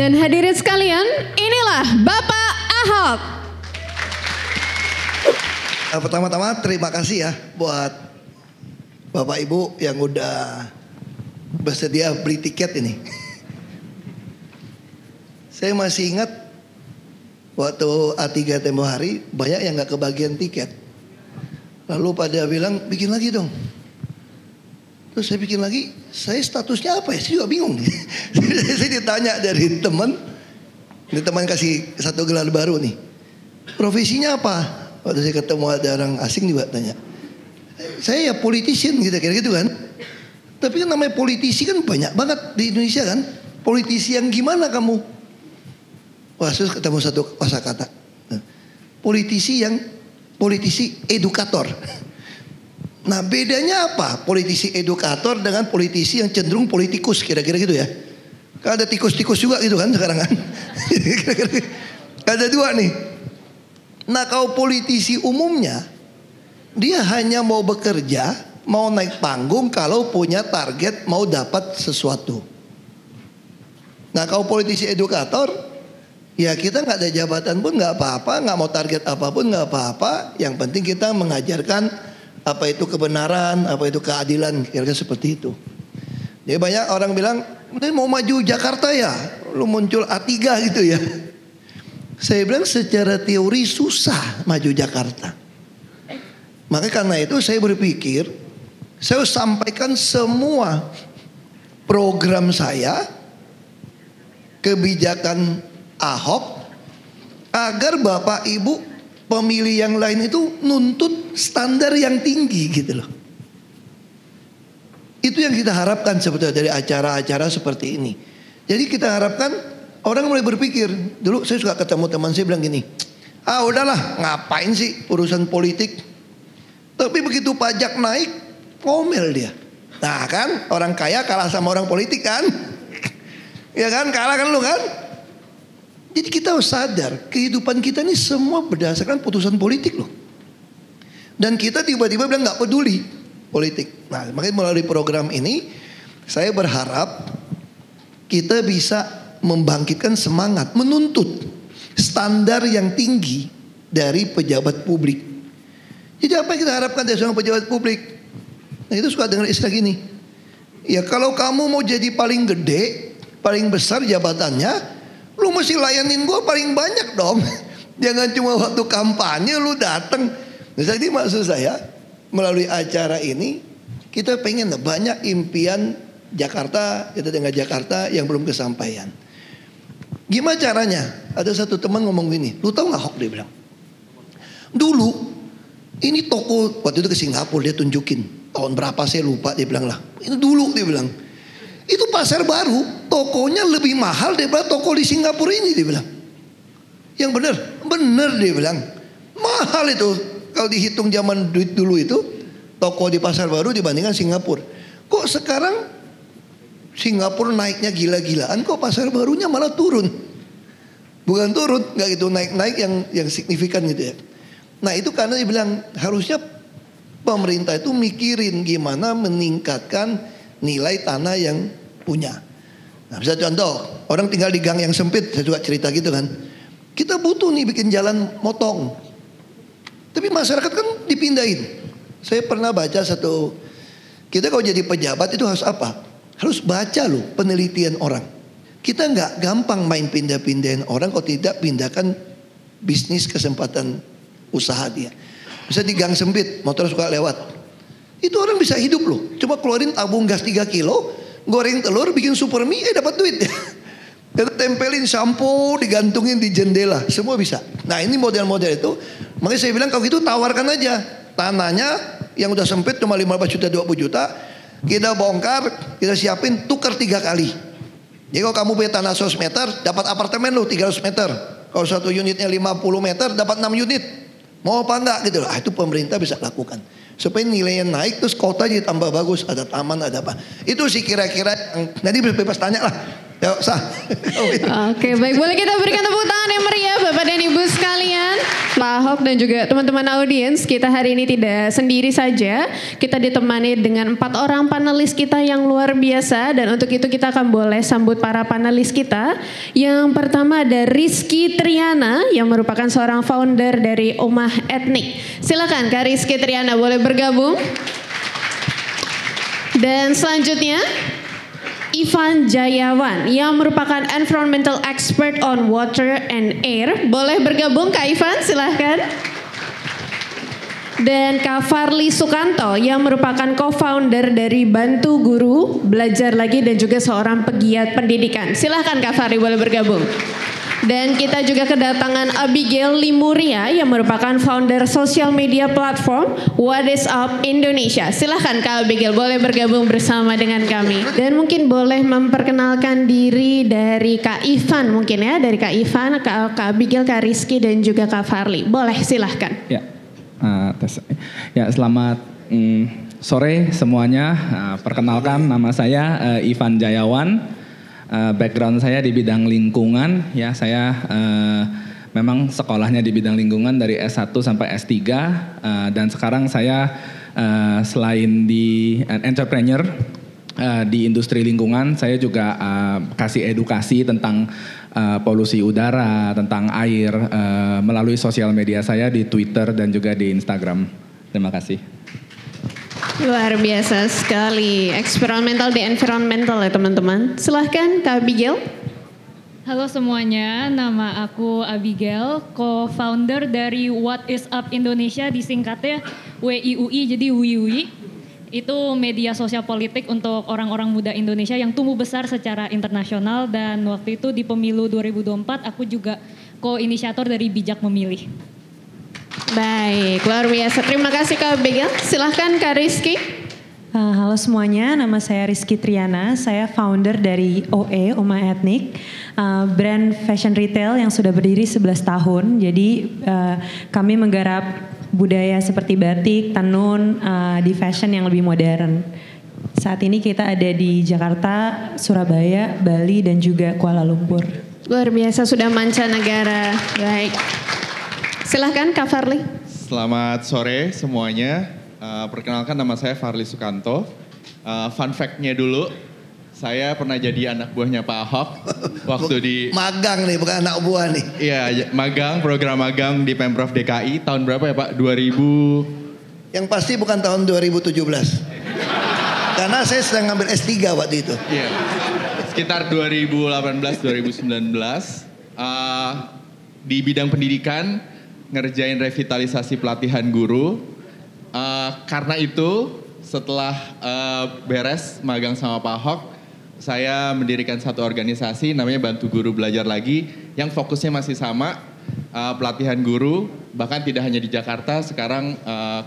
Dan hadirin sekalian, inilah Bapak Ahok. Pertama-tama terima kasih ya buat Bapak Ibu yang udah bersedia beli tiket ini. Saya masih ingat waktu A3 tempo hari banyak yang gak kebagian tiket. Lalu pada bilang bikin lagi dong. Terus saya bikin lagi, saya statusnya apa ya? Saya juga bingung nih. Saya ditanya dari teman, ini teman kasih satu gelar baru nih. Profesinya apa? Waktu saya ketemu ada orang asing juga tanya. Saya ya politician gitu, kira gitu kan. Tapi kan namanya politisi kan banyak banget di Indonesia kan. Politisi yang gimana kamu? Wah, terus ketemu satu kosakata. Politisi edukator. Nah, bedanya apa politisi edukator dengan politisi yang cenderung politikus, kira-kira gitu ya. Kan ada tikus-tikus juga gitu kan sekarang kan. Ada dua nih. Nah, kalau politisi umumnya dia hanya mau bekerja, mau naik panggung kalau punya target mau dapat sesuatu. Nah, kalau politisi edukator, ya kita nggak ada jabatan pun nggak apa-apa, nggak mau target apapun nggak apa-apa. Yang penting kita mengajarkan apa itu kebenaran, apa itu keadilan, kira-kira seperti itu. Jadi banyak orang bilang, mau maju Jakarta ya, lu muncul A3 gitu ya. Saya bilang secara teori susah maju Jakarta. Maka karena itu saya berpikir, saya sampaikan semua program saya, kebijakan Ahok, agar Bapak Ibu pemilih yang lain itu nuntut standar yang tinggi gitu loh. Itu yang kita harapkan sebetulnya dari acara-acara seperti ini. Jadi kita harapkan orang mulai berpikir. Dulu saya suka ketemu teman saya bilang gini, udahlah ngapain sih urusan politik. Tapi begitu pajak naik, ngomel dia. Nah kan orang kaya kalah sama orang politik kan. Ya kan, kalah kan lu kan. Jadi kita harus sadar kehidupan kita ini semua berdasarkan putusan politik loh. Dan kita tiba-tiba bilang gak peduli politik. Nah makanya melalui program ini saya berharap kita bisa membangkitkan semangat, menuntut standar yang tinggi dari pejabat publik. Jadi apa yang kita harapkan dari seorang pejabat publik? Nah itu suka dengar istilah gini. Ya kalau kamu mau jadi paling gede, paling besar jabatannya, lu mesti layanin gue paling banyak dong. Jangan cuma waktu kampanye lu datang. Jadi maksud saya melalui acara ini kita pengen banyak impian Jakarta, kita dengan Jakarta yang belum kesampaian. Gimana caranya? Ada satu teman ngomong gini, lu tahu nggak Hok, dia bilang. Dulu ini toko waktu itu ke Singapura dia tunjukin tahun berapa saya lupa, dia bilang lah. Itu dulu dia bilang. Itu pasar baru, tokonya lebih mahal daripada toko di Singapura ini, dia bilang. Yang benar dia bilang. Mahal itu, kalau dihitung zaman duit dulu itu, toko di pasar baru dibandingkan Singapura. Kok sekarang Singapura naiknya gila-gilaan, kok pasar barunya malah turun? Bukan turun, nggak gitu naik-naik yang signifikan gitu ya. Nah itu karena dia bilang harusnya pemerintah itu mikirin gimana meningkatkan nilai tanah yang punya. Nah bisa contoh, orang tinggal di gang yang sempit, saya juga cerita gitu kan. Kita butuh nih bikin jalan motong. Tapi masyarakat kan dipindahin. Saya pernah baca satu, kita kalau jadi pejabat itu harus apa? Harus baca loh penelitian orang. Kita nggak gampang main pindah-pindahin orang kalau tidak pindahkan bisnis kesempatan usaha dia. Bisa di gang sempit, motor suka lewat. Itu orang bisa hidup loh. Coba keluarin tabung gas 3 kilo, goreng telur, bikin super mie, dapat duit. Kita tempelin shampoo, digantungin di jendela, semua bisa. Nah ini model-model itu. Makanya saya bilang kalau gitu tawarkan aja. Tanahnya yang udah sempit cuma 15 juta, 20 juta. Kita bongkar, kita siapin, tukar 3 kali. Jadi kalau kamu punya tanah 100 meter, dapat apartemen lo 300 meter. Kalau satu unitnya 50 meter, dapat 6 unit. Mau apa enggak gitu. Itu pemerintah bisa lakukan. Supaya nilainya naik, terus kota jadi tambah bagus. Ada taman, ada apa. Itu sih kira-kira, nanti bebas tanya lah. Yuk, sah. Oke, baik. Boleh kita berikan tepuk tangan yang meriah Bapak dan Ibu sekalian. Pak Ahok dan juga teman-teman audiens, kita hari ini tidak sendiri saja. Kita ditemani dengan 4 orang panelis kita yang luar biasa. Dan untuk itu kita akan boleh sambut para panelis kita. Yang pertama ada Rizky Triana yang merupakan seorang founder dari Omah Etnik. Silakan Kak Rizky Triana boleh bergabung. Dan selanjutnya Ivan Jayawan yang merupakan environmental expert on water and air. Boleh bergabung Kak Ivan, silahkan. Dan Kak Farli Sukanto yang merupakan co-founder dari Bantu Guru, Belajar Lagi dan juga seorang pegiat pendidikan. Silahkan Kak Farli boleh bergabung. Dan kita juga kedatangan Abigail Limuria yang merupakan founder social media platform What Is Up Indonesia. Silahkan Kak Abigail boleh bergabung bersama dengan kami. Dan mungkin boleh memperkenalkan diri dari Kak Ivan mungkin ya. Dari Kak Ivan, Kak Abigail, Kak Rizky dan juga Kak Farli. Boleh silahkan. Selamat sore semuanya. Perkenalkan nama saya Ivan Jayawan. Background saya di bidang lingkungan, ya saya memang sekolahnya di bidang lingkungan dari S1 sampai S3 dan sekarang saya selain di entrepreneur di industri lingkungan, saya juga kasih edukasi tentang polusi udara, tentang air melalui sosial media saya di Twitter dan juga di Instagram. Terima kasih. Luar biasa sekali, eksperimental di environmental ya teman-teman. Silahkan Kak Abigail. Halo semuanya, nama aku Abigail, co-founder dari What Is Up Indonesia, disingkatnya WIUI, jadi WIUI. Itu media sosial politik untuk orang-orang muda Indonesia yang tumbuh besar secara internasional, dan waktu itu di pemilu 2024 aku juga co-inisiator dari Bijak Memilih. Baik, luar biasa. Terima kasih Kak Abigail. Silahkan Kak Rizky. Halo semuanya, nama saya Rizky Triana. Saya founder dari OE, Omah Etnik, brand fashion retail yang sudah berdiri 11 tahun. Jadi kami menggarap budaya seperti batik, tenun di fashion yang lebih modern. Saat ini kita ada di Jakarta, Surabaya, Bali, dan juga Kuala Lumpur. Luar biasa, sudah mancanegara. Baik. Silahkan Kak Farli. Selamat sore semuanya. Perkenalkan nama saya Farli Sukanto. Fun fact-nya dulu, saya pernah jadi anak buahnya Pak Ahok waktu di magang nih, bukan anak buah nih. Iya, magang, program magang di Pemprov DKI tahun berapa ya Pak? 2000. Yang pasti bukan tahun 2017. Karena saya sedang ngambil S3 waktu itu. Iya. Sekitar 2018 2019 di bidang pendidikan ngerjain revitalisasi pelatihan guru. Karena itu setelah beres magang sama Pak Ahok, saya mendirikan satu organisasi namanya Bantu Guru Belajar Lagi yang fokusnya masih sama, pelatihan guru, bahkan tidak hanya di Jakarta. Sekarang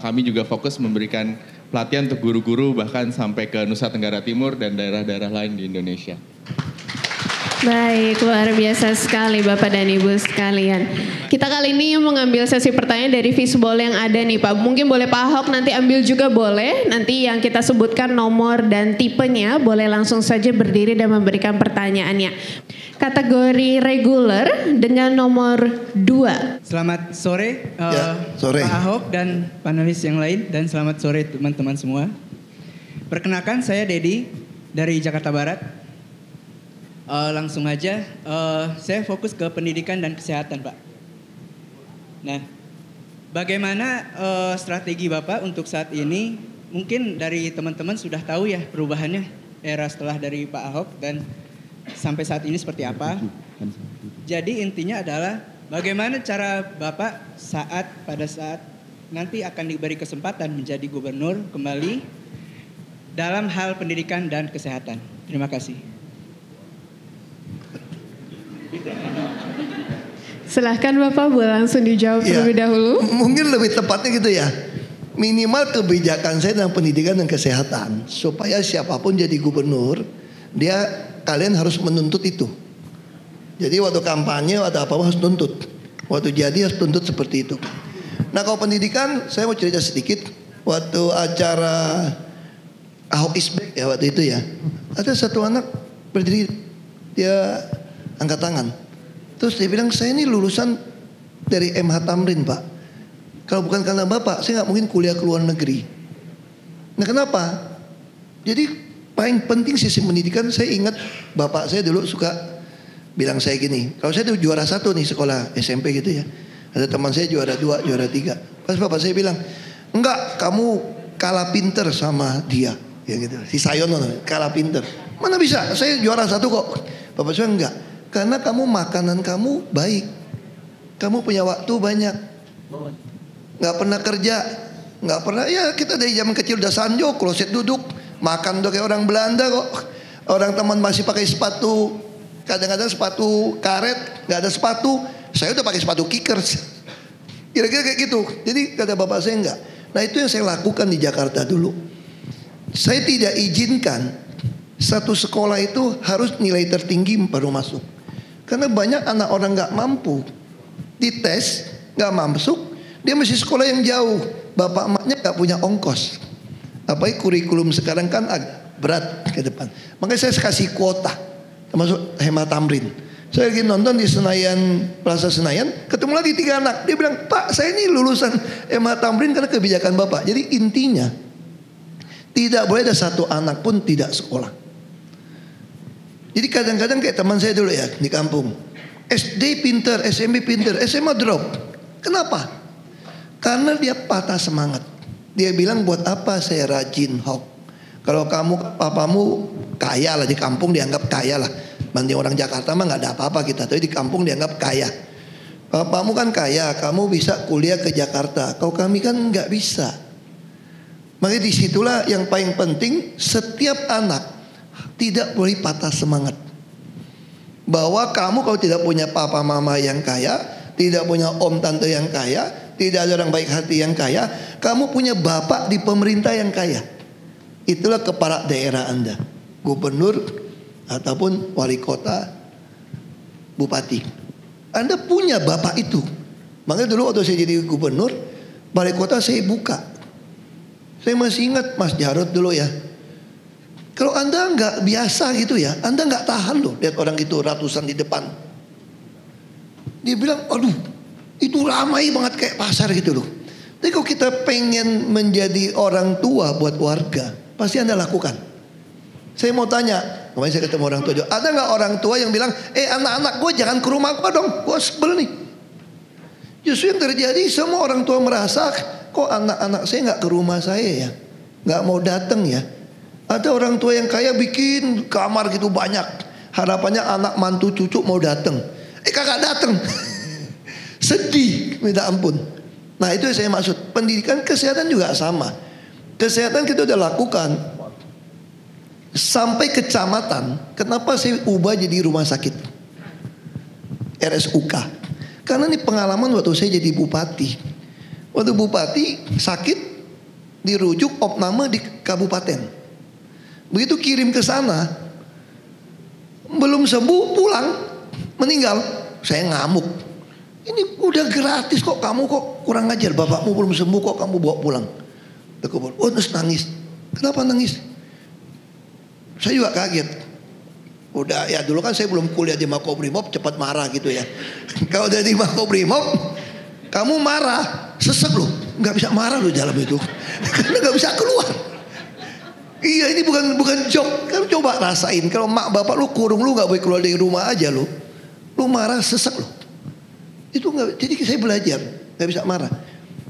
kami juga fokus memberikan pelatihan untuk guru-guru bahkan sampai ke Nusa Tenggara Timur dan daerah-daerah lain di Indonesia. Baik, luar biasa sekali Bapak dan Ibu sekalian. Kita kali ini mengambil sesi pertanyaan dari fishbowl yang ada nih Pak. Mungkin boleh Pak Ahok nanti ambil juga boleh. Nanti yang kita sebutkan nomor dan tipenya, boleh langsung saja berdiri dan memberikan pertanyaannya. Kategori reguler dengan nomor 2. Selamat sore, sore Pak Ahok dan panelis yang lain, dan selamat sore teman-teman semua. Perkenalkan saya Dedi dari Jakarta Barat. Langsung aja, saya fokus ke pendidikan dan kesehatan Pak. Nah, bagaimana strategi Bapak untuk saat ini? Mungkin dari teman-teman sudah tahu ya perubahannya era setelah dari Pak Ahok dan sampai saat ini seperti apa. Jadi intinya adalah bagaimana cara Bapak pada saat nanti akan diberi kesempatan menjadi gubernur kembali dalam hal pendidikan dan kesehatan. Terima kasih. Silahkan Bapak, boleh langsung dijawab terlebih dahulu. Mungkin lebih tepatnya gitu ya. Minimal kebijakan saya dalam pendidikan dan kesehatan. Supaya siapapun jadi gubernur, kalian harus menuntut itu. Jadi waktu kampanye atau apa harus tuntut. Waktu jadi harus tuntut seperti itu. Nah kalau pendidikan, saya mau cerita sedikit. Waktu acara Ahok is back ya waktu itu ya. Ada satu anak berdiri, dia angkat tangan. Terus dia bilang, saya ini lulusan dari MH Tamrin Pak. Kalau bukan karena Bapak, saya nggak mungkin kuliah ke luar negeri. Nah kenapa? Jadi paling penting sisi pendidikan, saya ingat Bapak saya dulu suka bilang saya gini, kalau saya tuh juara 1 nih sekolah SMP gitu ya. Ada teman saya juara 2, juara 3. Pas Bapak saya bilang, enggak, kamu kalah pinter sama dia. Ya gitu, si Sayono kalah pinter. Mana bisa, saya juara 1 kok. Bapak saya enggak, karena kamu makanan kamu baik. Kamu punya waktu banyak. Nggak pernah kerja, nggak pernah, ya kita dari zaman kecil udah sanjok, kloset duduk, makan udah kayak orang Belanda kok. Orang teman masih pakai sepatu, kadang-kadang sepatu karet, nggak ada sepatu, saya udah pakai sepatu kickers. Kira-kira kayak gitu. Jadi kata bapak saya enggak. Nah itu yang saya lakukan di Jakarta dulu. Saya tidak izinkan satu sekolah itu harus nilai tertinggi baru masuk. Karena banyak anak orang nggak mampu dites, nggak masuk, dia masih sekolah yang jauh. Bapak emaknya nggak punya ongkos. Apalagi kurikulum sekarang kan agak berat ke depan. Makanya saya kasih kuota, termasuk Hemat Tamrin. Saya lagi nonton di Senayan, Plaza Senayan, ketemu lagi 3 anak. Dia bilang, Pak, saya ini lulusan Hemat Tamrin karena kebijakan Bapak. Jadi intinya tidak boleh ada satu anak pun tidak sekolah. Jadi kadang-kadang kayak teman saya dulu ya di kampung, SD pinter, SMP pinter, SMA drop. Kenapa? Karena dia patah semangat. Dia bilang, buat apa saya rajin hok? Kalau kamu, papamu kaya lah, di kampung dianggap kaya lah. Banding orang Jakarta mah nggak ada apa-apa kita, tapi di kampung dianggap kaya. Papamu kan kaya, kamu bisa kuliah ke Jakarta. Kalau kami kan nggak bisa. Makanya disitulah yang paling penting, setiap anak tidak boleh patah semangat. Bahwa kamu kalau tidak punya papa mama yang kaya, tidak punya om tante yang kaya, tidak ada orang baik hati yang kaya, kamu punya bapak di pemerintah yang kaya. Itulah kepala daerah Anda, gubernur ataupun wali kota, bupati. Anda punya bapak itu. Makanya dulu waktu saya jadi gubernur, balai kota saya buka. Saya masih ingat Mas Jarod dulu ya. Kalau Anda nggak biasa gitu ya, Anda nggak tahan loh lihat orang itu ratusan di depan. Dia bilang, aduh, itu ramai banget kayak pasar gitu loh. Tapi kalau kita pengen menjadi orang tua buat warga, pasti Anda lakukan. Saya mau tanya, kemarin saya ketemu orang tua juga, ada nggak orang tua yang bilang, anak-anak gue jangan ke rumah gue dong, gue sebel nih. Justru yang terjadi semua orang tua merasa, kok anak-anak saya nggak ke rumah saya ya, nggak mau datang ya. Ada orang tua yang kaya bikin kamar gitu banyak, harapannya anak mantu cucu mau datang, kagak datang. Sedih, minta ampun. Nah itu yang saya maksud. Pendidikan kesehatan juga sama. Kesehatan kita udah lakukan sampai kecamatan. Kenapa saya ubah jadi rumah sakit RSUK? Karena ini pengalaman waktu saya jadi bupati. Waktu bupati sakit, dirujuk opname di kabupaten. Begitu kirim ke sana, belum sembuh pulang, meninggal. Saya ngamuk. Ini udah gratis kok, kamu kok kurang ajar, bapakmu belum sembuh kok kamu bawa pulang. Oh terus nangis. Kenapa nangis? Saya juga kaget. Udah ya dulu kan saya belum kuliah di Makobrimob, cepat marah gitu ya. Kalau udah di Makobrimob, kamu marah, sesek loh, nggak bisa marah loh dalam itu, karena nggak bisa keluar. Iya ini bukan joke, kan coba rasain. Kalau mak bapak lu kurung, lu nggak boleh keluar dari rumah aja lu marah sesek loh. Itu nggak, jadi saya belajar nggak bisa marah.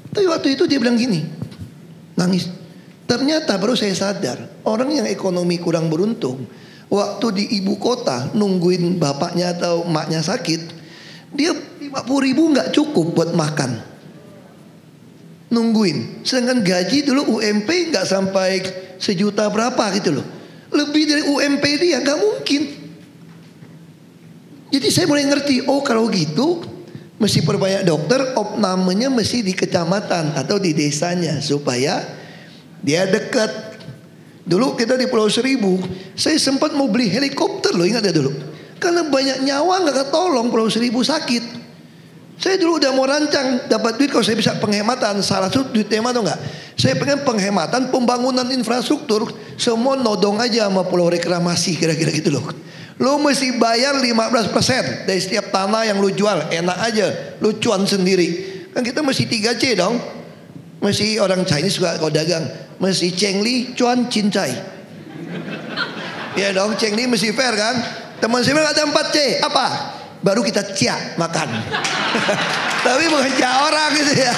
Tapi waktu itu dia bilang gini, nangis. Ternyata baru saya sadar, orang yang ekonomi kurang beruntung, waktu di ibu kota nungguin bapaknya atau emaknya sakit, dia 50.000 nggak cukup buat makan, nungguin. Sedangkan gaji dulu UMP nggak sampai 1 juta berapa gitu loh, lebih dari UMP dia nggak mungkin. Jadi saya mulai ngerti, oh kalau gitu mesti perbanyak dokter, opnamenya mesti di kecamatan atau di desanya supaya dia dekat. Dulu kita di Pulau Seribu, saya sempat mau beli helikopter loh, ingat ya dulu. Karena banyak nyawa nggak ketolong, Pulau Seribu sakit. Saya dulu udah mau rancang dapat duit kalau saya bisa penghematan. Salah satu duit tema atau enggak? Saya pengen penghematan pembangunan infrastruktur. Semua nodong aja sama pulau reklamasi kira-kira gitu loh. Lu mesti bayar 15% dari setiap tanah yang lu jual. Enak aja, lu cuan sendiri. Kan kita mesti 3C dong. Mesti orang Chinese suka kalau dagang. Mesti Chengli, cuan, cincai. Ya dong, Chengli mesti fair kan. Teman saya bilang ada 4C. Apa? Baru kita cia makan. Tapi bukan cia orang gitu ya.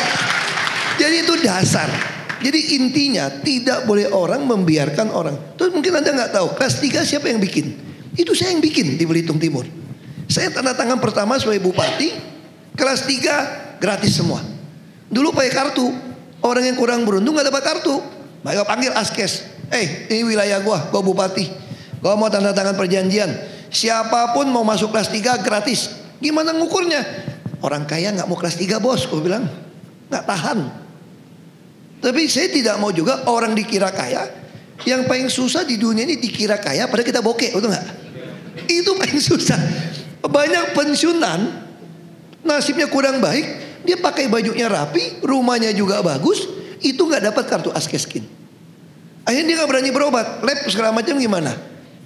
Jadi itu dasar. Jadi intinya tidak boleh orang membiarkan orang. Terus mungkin Anda nggak tahu kelas 3 siapa yang bikin? Itu saya yang bikin di Belitung Timur. Saya tanda tangan pertama sebagai bupati. Kelas 3 gratis semua. Dulu pakai kartu. Orang yang kurang beruntung nggak dapat kartu. Mereka panggil askes. Ini wilayah gua bupati. Gua mau tanda tangan perjanjian. Siapapun mau masuk kelas 3 gratis. Gimana ngukurnya? Orang kaya nggak mau kelas 3 bos. Gua bilang nggak tahan. Tapi saya tidak mau juga orang dikira kaya. Yang paling susah di dunia ini dikira kaya padahal kita bokeh, betul nggak? Itu paling susah. Banyak pensiunan nasibnya kurang baik. Dia pakai bajunya rapi, rumahnya juga bagus, itu nggak dapat kartu askeskin. Akhirnya dia nggak berani berobat, lab segala macam gimana?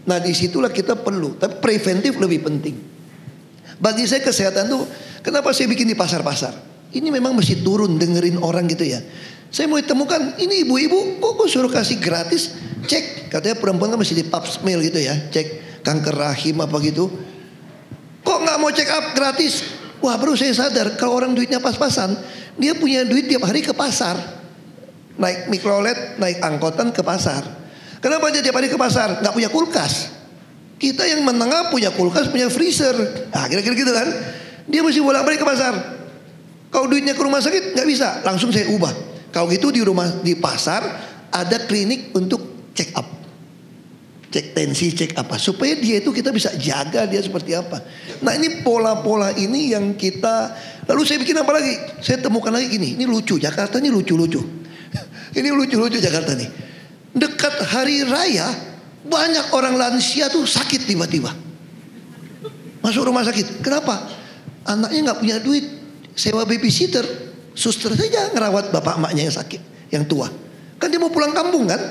Nah disitulah kita perlu, tapi preventif lebih penting. Bagi saya kesehatan tuh, kenapa saya bikin di pasar-pasar? Ini memang mesti turun dengerin orang gitu ya. Saya mau ditemukan, ini ibu-ibu kok suruh kasih gratis cek, katanya perempuan kan mesti di pap smear gitu ya, cek kanker rahim apa gitu. Kok nggak mau check up gratis? Wah baru saya sadar kalau orang duitnya pas-pasan, dia punya duit tiap hari ke pasar. Naik mikrolet, naik angkotan ke pasar. Kenapa dia tiap hari ke pasar? Nggak punya kulkas. Kita yang menengah punya kulkas, punya freezer. Nah kira-kira gitu kan. Dia mesti bolak-balik ke pasar. Kalau duitnya ke rumah sakit nggak bisa, langsung saya ubah. Kalau gitu di pasar ada klinik untuk check up. Cek tensi, cek apa. Supaya dia itu kita bisa jaga dia seperti apa. Nah ini pola-pola ini yang kita. Lalu saya bikin apa lagi? Saya temukan lagi gini. Ini lucu, Jakarta ini lucu-lucu. Ini lucu-lucu Jakarta nih. Dekat hari raya banyak orang lansia tuh sakit tiba-tiba. Masuk rumah sakit. Kenapa? Anaknya gak punya duit. Sewa babysitter. Suster saja ngerawat bapak emaknya yang sakit. Yang tua. Kan dia mau pulang kampung kan.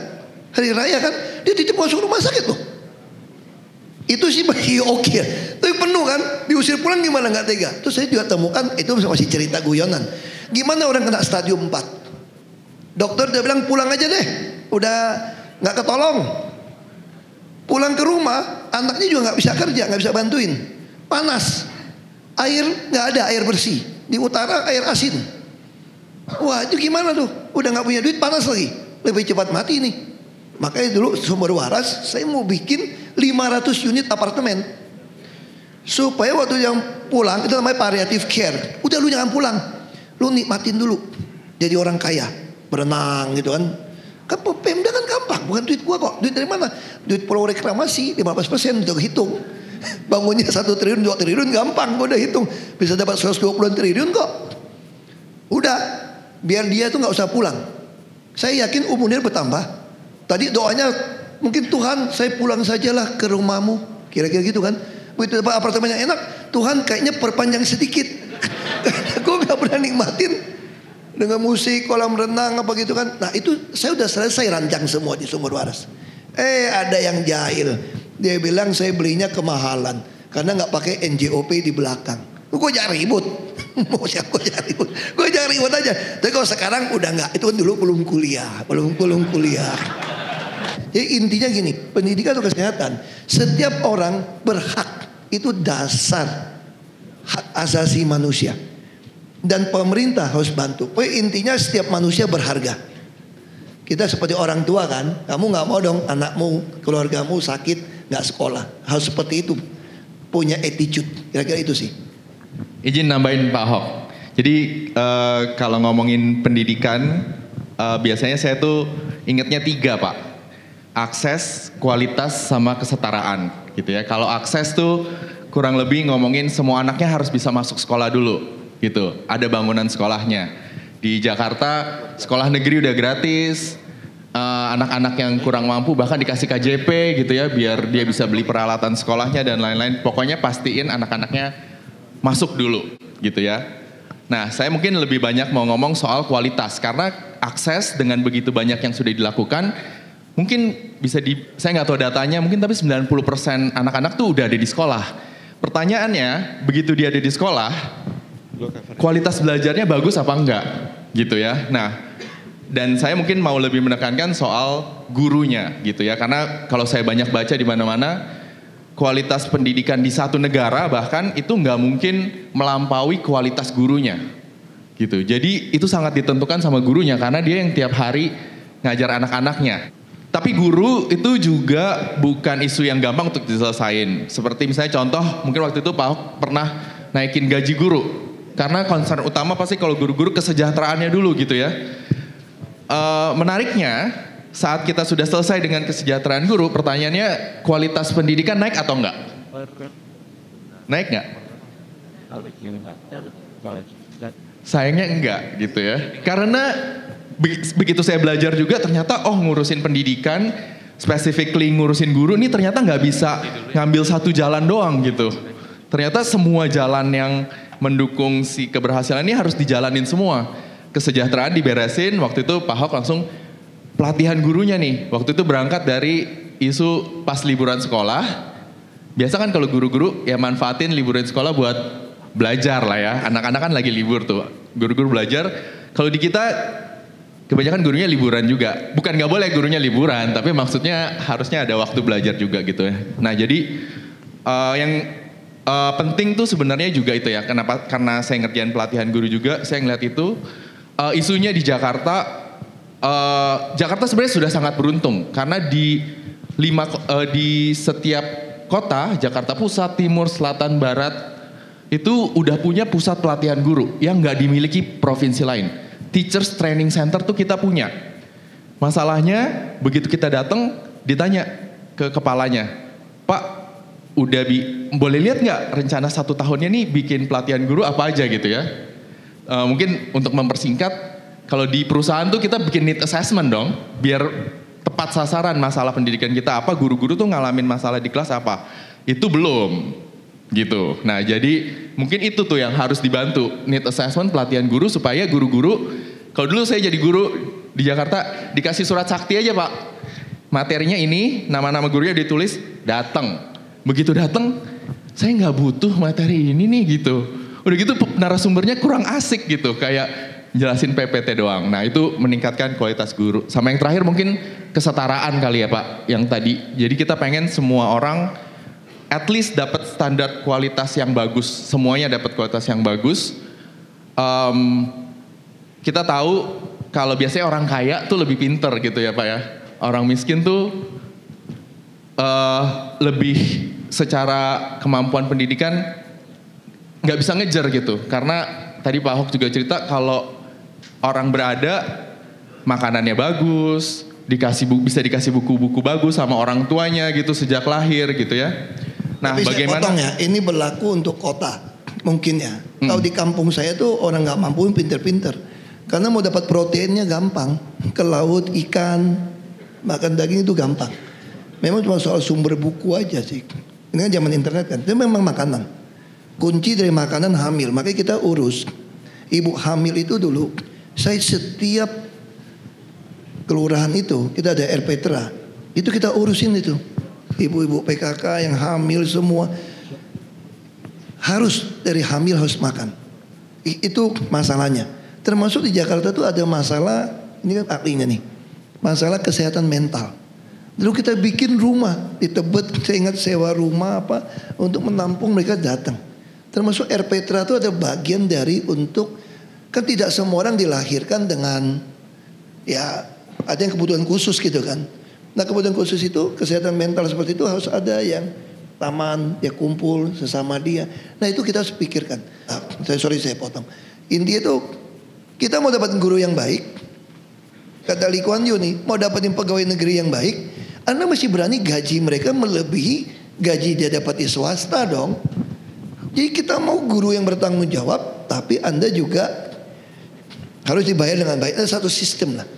Hari raya kan, dia titip masuk rumah sakit loh. Itu sih masih oke. Tapi penuh kan, diusir pulang gimana nggak tega. Terus saya juga temukan, itu masih cerita guyonan. Gimana orang kena stadium 4? Dokter dia bilang pulang aja deh, udah nggak ketolong. Pulang ke rumah, anaknya juga nggak bisa kerja, nggak bisa bantuin. Panas, air nggak ada, air bersih. Di utara air asin. Wah itu gimana tuh? Udah nggak punya duit, panas lagi. Lebih cepat mati nih. Makanya dulu Sumber Waras saya mau bikin 500 unit apartemen. Supaya waktu yang pulang, itu namanya palliative care. Udah lu jangan pulang, lu nikmatin dulu. Jadi orang kaya, berenang gitu kan. Kan Pemda kan gampang, bukan duit gua kok. Duit dari mana? Duit pulau reklamasi 15% udah hitung. Bangunnya 1 triliun 2 triliun gampang, gua udah hitung. Bisa dapat 120 triliun kok. Udah, biar dia tuh gak usah pulang. Saya yakin umurnya bertambah. Tadi doanya mungkin Tuhan saya pulang sajalah ke rumahmu. Kira-kira gitu kan. Begitu dapat apartemen yang enak, Tuhan kayaknya perpanjang sedikit. Gue gak pernah nikmatin. Dengan musik, kolam renang apa gitu kan. Nah itu saya udah selesai rancang semua di Sumber Waras. Ada yang jahil. Dia bilang saya belinya kemahalan. Karena gak pakai NJOP di belakang. Gue jangan ribut. Mau siapa gue jangan ribut. Gue jangan ribut aja. Tapi kalau sekarang udah gak. Itu kan dulu belum kuliah. Belum kuliah. Jadi intinya gini, pendidikan atau kesehatan, setiap orang berhak, itu dasar hak asasi manusia. Dan pemerintah harus bantu. Intinya setiap manusia berharga. Kita seperti orang tua kan, kamu gak mau dong anakmu, keluargamu sakit, gak sekolah. Harus seperti itu, punya attitude, kira-kira itu sih. Izin nambahin Pak Ahok. Jadi kalau ngomongin pendidikan, biasanya saya tuh ingetnya 3 Pak. Akses, kualitas, sama kesetaraan gitu ya. Kalau akses tuh kurang lebih ngomongin semua anaknya harus bisa masuk sekolah dulu gitu. Ada bangunan sekolahnya. Di Jakarta sekolah negeri udah gratis. Anak-anak yang kurang mampu bahkan dikasih KJP gitu ya, biar dia bisa beli peralatan sekolahnya dan lain-lain. Pokoknya pastiin anak-anaknya masuk dulu gitu ya. Nah, saya mungkin lebih banyak mau ngomong soal kualitas karena akses dengan begitu banyak yang sudah dilakukan, mungkin saya nggak tahu datanya, mungkin tapi 90% anak-anak tuh udah ada di sekolah. Pertanyaannya, begitu dia ada di sekolah, kualitas belajarnya bagus apa enggak, gitu ya. Nah, dan saya mungkin mau lebih menekankan soal gurunya, gitu ya, karena kalau saya banyak baca di mana-mana, kualitas pendidikan di satu negara bahkan itu nggak mungkin melampaui kualitas gurunya, gitu. Jadi itu sangat ditentukan sama gurunya karena dia yang tiap hari ngajar anak-anaknya. Tapi guru itu juga bukan isu yang gampang untuk diselesain. Seperti misalnya contoh, mungkin waktu itu Pak Ahok pernah naikin gaji guru. Karena concern utama pasti kalau guru-guru kesejahteraannya dulu gitu ya. Menariknya, saat kita sudah selesai dengan kesejahteraan guru, pertanyaannya kualitas pendidikan naik atau enggak? Naik enggak? Sayangnya enggak gitu ya. Karena begitu saya belajar juga ternyata ngurusin pendidikan, specifically ngurusin guru ini ternyata nggak bisa ngambil satu jalan doang gitu. Ternyata semua jalan yang mendukung si keberhasilan ini harus dijalanin semua. Kesejahteraan diberesin, waktu itu Pak Ahok langsung pelatihan gurunya nih. Waktu itu berangkat dari isu pas liburan sekolah. Biasa kan kalau guru-guru ya manfaatin liburan sekolah buat belajar lah ya. Anak-anak kan lagi libur tuh, guru-guru belajar. Kalau di kita kebanyakan gurunya liburan juga. Bukan nggak boleh gurunya liburan, tapi maksudnya harusnya ada waktu belajar juga gitu ya. Nah jadi yang penting tuh sebenarnya juga itu ya. Kenapa? Karena saya ngerjain pelatihan guru juga, saya ngeliat itu isunya di Jakarta. Jakarta sebenarnya sudah sangat beruntung karena di setiap kota, Jakarta Pusat, Timur, Selatan, Barat itu udah punya pusat pelatihan guru yang nggak dimiliki provinsi lain. Teachers Training Center tuh kita punya. Masalahnya begitu kita datang ditanya ke kepalanya, Pak, boleh lihat nggak rencana 1 tahunnya nih bikin pelatihan guru apa aja gitu ya? Mungkin untuk mempersingkat, kalau di perusahaan tuh kita bikin need assessment dong, biar tepat sasaran masalah pendidikan kita apa, guru-guru tuh ngalamin masalah di kelas apa. Itu belum gitu. Nah jadi mungkin itu tuh yang harus dibantu, need assessment pelatihan guru supaya guru-guru, kalau dulu saya jadi guru di Jakarta dikasih surat sakti aja Pak, materinya ini, nama-nama gurunya ditulis, datang. Begitu datang, saya nggak butuh materi ini nih gitu. Udah gitu narasumbernya kurang asik gitu, kayak jelasin PPT doang. Nah itu meningkatkan kualitas guru. Sama yang terakhir mungkin kesetaraan kali ya Pak, yang tadi. Jadi kita pengen semua orang at least dapat standar kualitas yang bagus, semuanya dapat kualitas yang bagus. Kita tahu kalau biasanya orang kaya tuh lebih pinter gitu ya Pak ya. Orang miskin tuh lebih secara kemampuan pendidikan nggak bisa ngejar gitu. Karena tadi Pak Ahok juga cerita kalau orang berada makanannya bagus, bisa dikasih buku-buku bagus sama orang tuanya gitu sejak lahir gitu ya. Nah, tapi bagaimana? Saya potong ya, ini berlaku untuk kota mungkin ya. Kalau di kampung saya tuh orang nggak mampu pinter-pinter, karena mau dapat proteinnya gampang, ke laut ikan, makan daging itu gampang. Memang cuma soal sumber buku aja sih. Ini kan zaman internet kan, itu memang makanan. Kunci dari makanan hamil, makanya kita urus. Ibu hamil itu dulu, saya setiap kelurahan itu kita ada RPTRA, itu kita urusin itu. Ibu-ibu PKK yang hamil semua harus dari hamil harus makan. Itu masalahnya. Termasuk di Jakarta tuh ada masalah, ini kan ahlinya nih, masalah kesehatan mental. Dulu kita bikin rumah di Tebet, saya ingat sewa rumah apa untuk menampung mereka datang. Termasuk RPTRA itu ada bagian dari untuk, kan tidak semua orang dilahirkan dengan ya ada yang kebutuhan khusus gitu kan. Nah kebutuhan khusus itu, kesehatan mental seperti itu harus ada yang taman, ya kumpul sesama dia. Nah itu kita harus pikirkan. Saya potong. Intinya itu kita mau dapat guru yang baik. Kata Lee Kuan Yew nih, mau dapatin pegawai negeri yang baik, Anda mesti berani gaji mereka melebihi gaji dia dapat di swasta dong. Jadi kita mau guru yang bertanggung jawab, tapi Anda juga harus dibayar dengan baik. Ada satu sistem lah.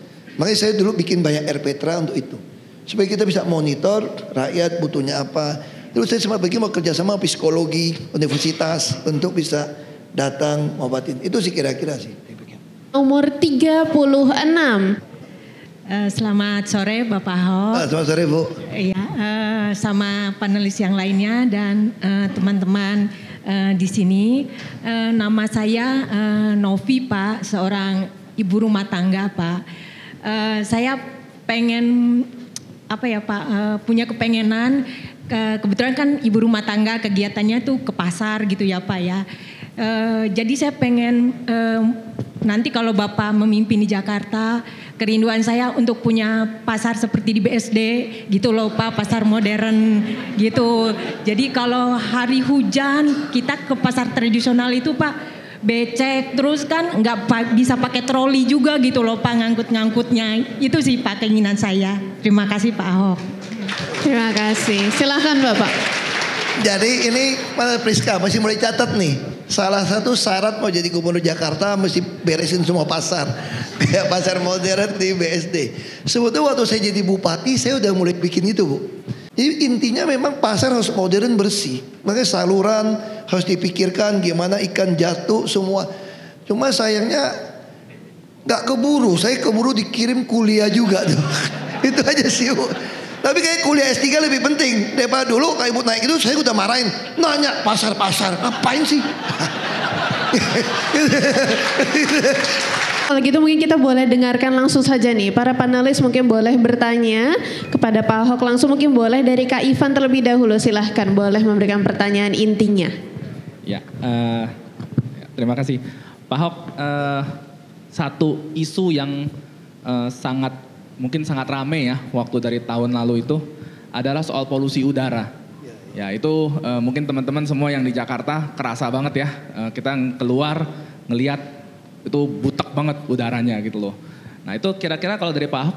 Makanya saya dulu bikin banyak RPTRA untuk itu. Supaya kita bisa monitor rakyat butuhnya apa. Terus saya sempat mau kerjasama psikologi universitas untuk bisa datang ngobatin. Itu sih kira-kira sih. Nomor 36. Selamat sore Bapak Ahok. Selamat sore Bu. Ya, sama panelis yang lainnya dan teman-teman di sini. Nama saya Novi Pak, seorang ibu rumah tangga Pak. Saya pengen Pak, punya kepengenan. Kebetulan kan ibu rumah tangga kegiatannya tuh ke pasar gitu ya Pak ya. Jadi saya pengen nanti kalau Bapak memimpin di Jakarta, kerinduan saya untuk punya pasar seperti di BSD gitu loh Pak, pasar modern gitu. Jadi kalau hari hujan kita ke pasar tradisional itu Pak, becek terus kan nggak bisa pakai troli juga gitu loh Pak, ngangkut-ngangkutnya. Itu sih Pak keinginan saya. Terima kasih Pak Ahok. Terima kasih. Silahkan Bapak. Jadi ini Pak Priska masih mulai catat nih. Salah satu syarat mau jadi gubernur Jakarta mesti beresin semua pasar. Kayak pasar modern di BSD. Sebetulnya waktu saya jadi bupati saya udah mulai bikin itu Bu. Jadi intinya memang pasar harus modern bersih. Makanya saluran harus dipikirkan gimana ikan jatuh semua. Cuma sayangnya gak keburu. Saya keburu dikirim kuliah juga tuh. Itu aja sih Bu. Tapi kayak kuliah S3 lebih penting. Daripada dulu kayak ibu naik itu saya udah marahin. Nanya pasar-pasar. Ngapain sih? Kalau gitu mungkin kita boleh dengarkan langsung saja nih. Para panelis mungkin boleh bertanya kepada Pak Ahok langsung. Mungkin boleh dari Kak Ivan terlebih dahulu. Silahkan boleh memberikan pertanyaan intinya. Ya, terima kasih. Pak Ahok, satu isu yang mungkin sangat rame ya waktu dari tahun lalu itu adalah soal polusi udara. Ya itu mungkin teman-teman semua yang di Jakarta kerasa banget ya. Kita keluar ngelihat itu butek banget udaranya gitu loh. Nah itu kira-kira kalau dari Pak Ahok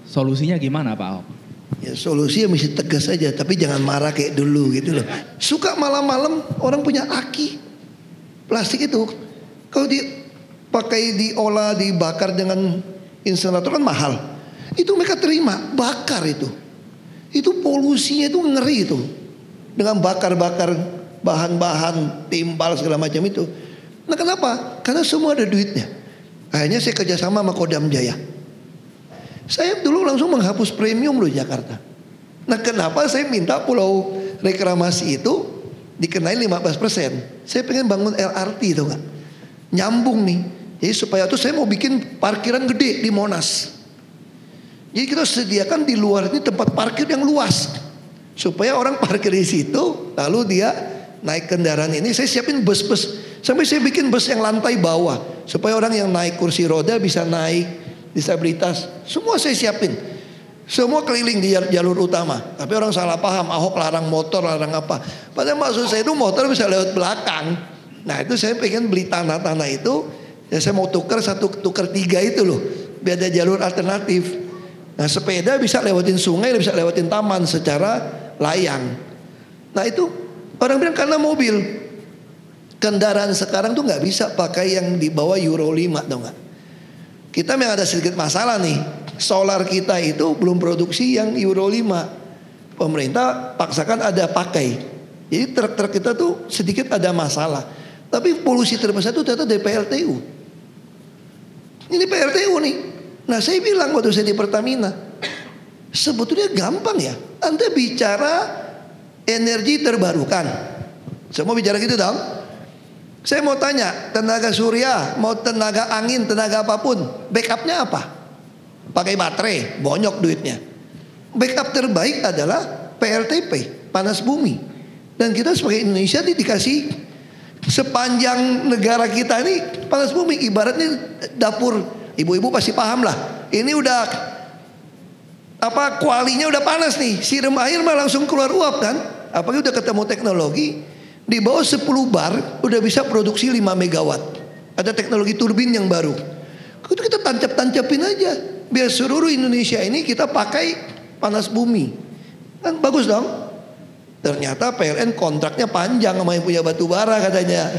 solusinya gimana Pak Ahok? Ya solusinya mesti tegas aja tapi jangan marah kayak dulu gitu loh. Suka malam-malam orang punya aki plastik itu. Kalau dipakai diolah dibakar dengan insenerator kan mahal. Itu mereka terima, bakar itu. Itu polusinya itu ngeri itu. Dengan bakar-bakar bahan-bahan timbal segala macam itu. Nah kenapa? Karena semua ada duitnya. Akhirnya saya kerjasama sama Kodam Jaya. Saya dulu langsung menghapus premium loh Jakarta. Nah kenapa saya minta pulau reklamasi itu dikenain 15%. Saya pengen bangun LRT itu kan. Nyambung nih. Jadi supaya itu saya mau bikin parkiran gede di Monas. Jadi kita sediakan di luar ini tempat parkir yang luas. Supaya orang parkir di situ, lalu dia naik kendaraan ini. Saya siapin bus-bus. Sampai saya bikin bus yang lantai bawah. Supaya orang yang naik kursi roda bisa naik disabilitas. Semua saya siapin. Semua keliling di jalur utama. Tapi orang salah paham, Ahok larang motor, larang apa. Padahal maksud saya itu motor bisa lewat belakang. Nah itu saya pengen beli tanah-tanah itu. Ya saya mau tukar 1 tukar 3 itu loh. Biar ada jalur alternatif. Nah sepeda bisa lewatin sungai, bisa lewatin taman secara layang. Nah itu orang bilang karena mobil. Kendaraan sekarang tuh gak bisa pakai yang di bawah Euro 5 tau gak. Kita memang ada sedikit masalah nih. Solar kita itu belum produksi yang Euro 5. Pemerintah paksakan ada pakai. Jadi truk-truk kita tuh sedikit ada masalah. Tapi polusi terbesar itu ternyata dari PLTU. Ini PLTU nih. Nah saya bilang waktu saya di Pertamina, sebetulnya gampang ya. Anda bicara energi terbarukan. Semua bicara gitu dong. Saya mau tanya, tenaga surya, mau tenaga angin, tenaga apapun, backupnya apa? Pakai baterai, bonyok duitnya. Backup terbaik adalah PLTP, panas bumi. Dan kita sebagai Indonesia dikasih sepanjang negara kita ini panas bumi, ibaratnya dapur. Ibu-ibu pasti paham lah. Ini udah kualinya udah panas nih. Siram air mah langsung keluar uap kan. Apalagi udah ketemu teknologi di bawah 10 bar udah bisa produksi 5 megawatt. Ada teknologi turbin yang baru. Itu kita tancap-tancapin aja biar seluruh Indonesia ini kita pakai panas bumi. Kan bagus dong. Ternyata PLN kontraknya panjang sama yang punya batu bara katanya.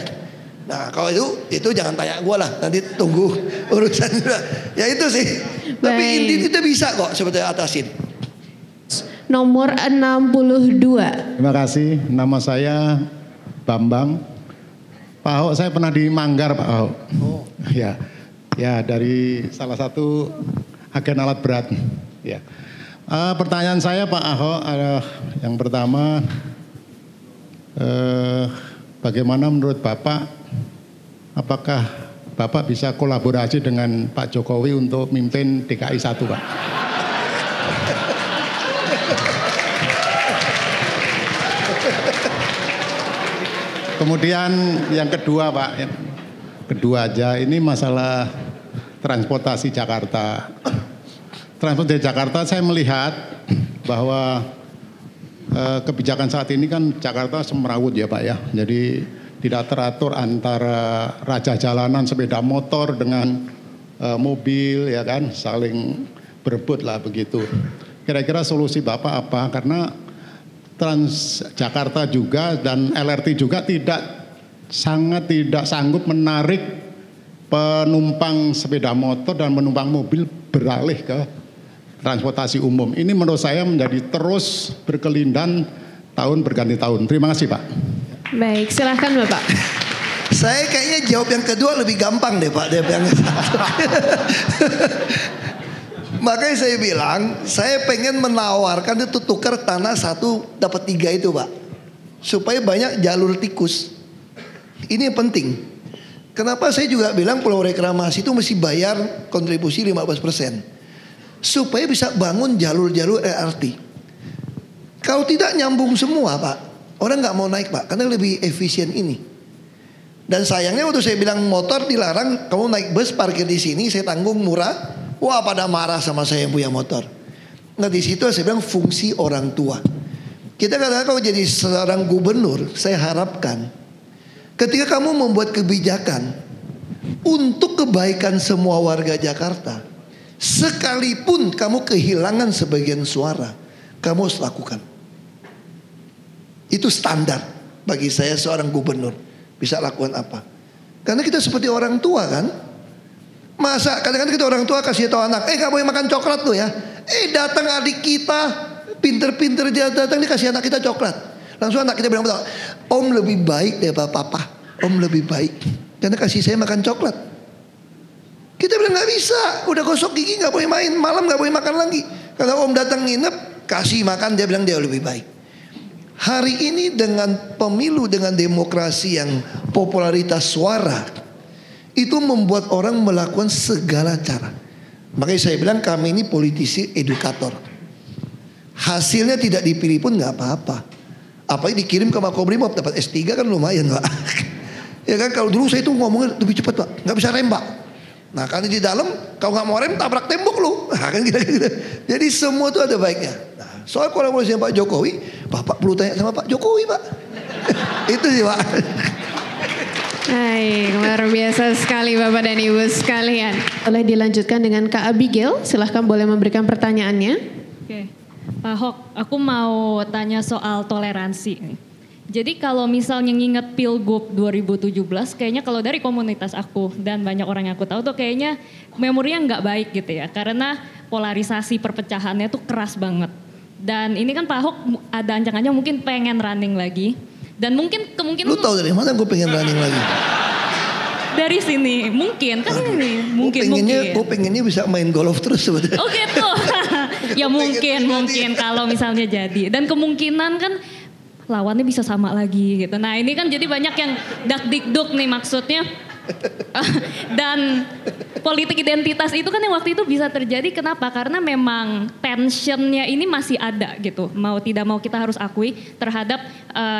Nah kalau itu jangan tanya gue lah. Nanti tunggu urusan juga. Ya itu sih. Tapi inti kita bisa kok sebetulnya atasin. Nomor 62. Terima kasih. Nama saya Bambang. Pak Ahok, saya pernah di Manggar, Pak Ahok. Oh. Ya dari salah satu agen alat berat. Ya. Pertanyaan saya Pak Ahok, yang pertama, bagaimana menurut Bapak, apakah Bapak bisa kolaborasi dengan Pak Jokowi untuk mimpin DKI 1, Pak? Kemudian yang kedua Pak, kedua aja, ini masalah transportasi Jakarta. Transportasi Jakarta saya melihat bahwa kebijakan saat ini kan Jakarta semrawut ya Pak ya. Jadi tidak teratur antara raja jalanan sepeda motor dengan mobil ya kan, saling berebut lah begitu. Kira-kira solusi Bapak apa? Karena Transjakarta juga dan LRT juga sangat tidak sanggup menarik penumpang sepeda motor dan penumpang mobil beralih ke transportasi umum. Ini menurut saya menjadi terus berkelindan tahun berganti tahun. Terima kasih Pak. Baik, silahkan Bapak. Saya kayaknya jawab yang kedua lebih gampang deh Pak daripada yang satu. Makanya saya bilang, saya pengen menawarkan itu tukar tanah 1 dapat 3 itu Pak. Supaya banyak jalur tikus. Ini yang penting. Kenapa saya juga bilang Pulau Reklamasi itu mesti bayar kontribusi 15%. Supaya bisa bangun jalur-jalur LRT. Kalau tidak nyambung semua Pak, orang nggak mau naik Pak, karena lebih efisien ini. Dan sayangnya waktu saya bilang motor dilarang, kamu naik bus parkir di sini, saya tanggung murah. Wah pada marah sama saya yang punya motor. Nah di situ saya bilang fungsi orang tua. Kita kadang-kadang kalau jadi seorang gubernur, saya harapkan ketika kamu membuat kebijakan untuk kebaikan semua warga Jakarta, sekalipun kamu kehilangan sebagian suara, kamu harus lakukan. Itu standar bagi saya seorang gubernur. Bisa lakukan apa? Karena kita seperti orang tua kan. Masa kadang-kadang kita orang tua kasih tahu anak, gak boleh makan coklat tuh ya. Datang adik kita, pinter-pinter dia datang, dia kasih anak kita coklat. Langsung anak kita bilang, Om lebih baik daripada papa. Om lebih baik. Karena kasih saya makan coklat. Kita bilang gak bisa, udah gosok gigi gak boleh main, malam gak boleh makan lagi. Kalau Om datang nginep, kasih makan, dia bilang dia lebih baik. Hari ini dengan pemilu, dengan demokrasi yang popularitas suara, itu membuat orang melakukan segala cara. Makanya saya bilang kami ini politisi edukator. Hasilnya tidak dipilih pun gak apa-apa. Apalagi dikirim ke Makobrimob dapat S3 kan lumayan Pak. Ya kan kalau dulu saya itu ngomongnya lebih cepat Pak, gak bisa rem Pak. Nah karena di dalam kalau gak mau rem tabrak tembok lu. Nah, kan gitu. Jadi semua itu ada baiknya. Nah, soal kolaborasi dengan Pak Jokowi, Bapak perlu tanya sama Pak Jokowi Pak. Itu sih Pak. Baik, luar biasa sekali Bapak dan Ibu sekalian. Boleh dilanjutkan dengan Kak Abigail, silahkan boleh memberikan pertanyaannya. Oke, Pak Ahok, aku mau tanya soal toleransi. Jadi kalau misalnya nginget Pilgub 2017, kayaknya kalau dari komunitas aku dan banyak orang yang aku tahu tuh kayaknya memorinya nggak baik gitu ya. Karena polarisasi perpecahannya tuh keras banget. Dan ini kan Pak Ahok ada ancangannya mungkin pengen running lagi. Dan mungkin kemungkinan... Lu tahu dari mana gue pengen running lagi? Dari sini, mungkin kan ini. Mungkin. Gue pengennya bisa main golf terus sebetulnya. Oh gitu. Ya mungkin kalau misalnya jadi. Dan kemungkinan kan lawannya bisa sama lagi gitu. Nah ini kan jadi banyak yang dak-dik-duk nih maksudnya. Dan politik identitas itu kan yang waktu itu bisa terjadi kenapa? Karena memang tensionnya ini masih ada gitu. Mau tidak mau kita harus akui terhadap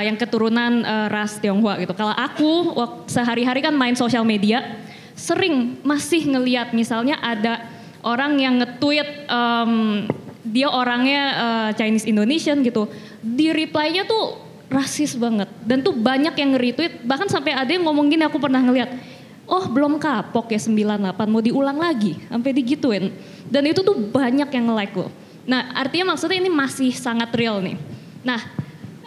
yang keturunan ras Tionghoa gitu. Kalau aku sehari-hari kan main sosial media, sering masih ngelihat misalnya ada orang yang nge-tweet dia orangnya Chinese Indonesian gitu. Di reply-nya tuh rasis banget. Dan tuh banyak yang nge-retweet, bahkan sampai ada yang ngomong gini, aku pernah ngeliat, oh belum kapok ya 98, mau diulang lagi, sampai digituin. Dan itu tuh banyak yang nge-like loh. Nah artinya maksudnya ini masih sangat real nih. Nah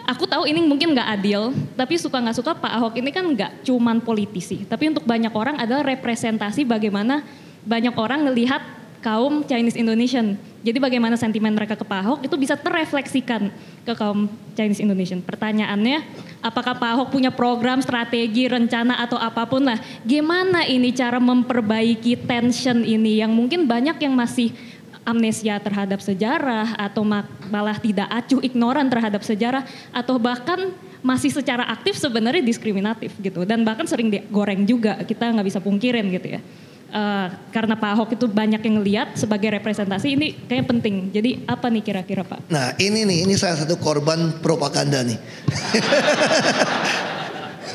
aku tahu ini mungkin gak adil, tapi suka gak suka Pak Ahok ini kan gak cuman politisi, tapi untuk banyak orang adalah representasi bagaimana banyak orang ngelihat kaum Chinese Indonesian Jadi bagaimana sentimen mereka ke Pak Ahok itu bisa terrefleksikan ke kaum Chinese Indonesian. Pertanyaannya, apakah Pak Ahok punya program, strategi, rencana atau apapun lah. Gimana ini cara memperbaiki tension ini yang mungkin banyak yang masih amnesia terhadap sejarah atau malah tidak acuh, ignoran terhadap sejarah atau bahkan masih secara aktif sebenarnya diskriminatif gitu. Dan bahkan sering digoreng juga, kita nggak bisa pungkirin gitu ya. Karena Pak Ahok itu banyak yang lihat sebagai representasi, ini kayaknya penting. Jadi apa nih kira-kira Pak? Nah ini salah satu korban propaganda nih.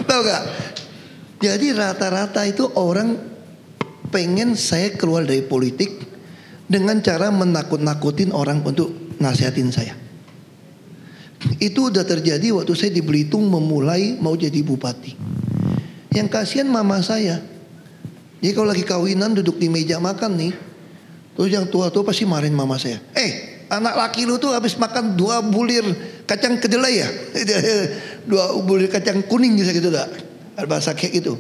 Tahu gak? Jadi rata-rata itu orang pengen saya keluar dari politik dengan cara menakut-nakutin orang untuk nasihatin saya. Itu udah terjadi waktu saya di Belitung memulai mau jadi bupati. Yang kasihan mama saya. Jadi kalau lagi kawinan duduk di meja makan nih, terus yang tua-tua pasti marahin mama saya. Anak laki lu tuh habis makan 2 bulir kacang kedelai ya, 2 bulir kacang kuning gitu dah, bahasa kayak gitu.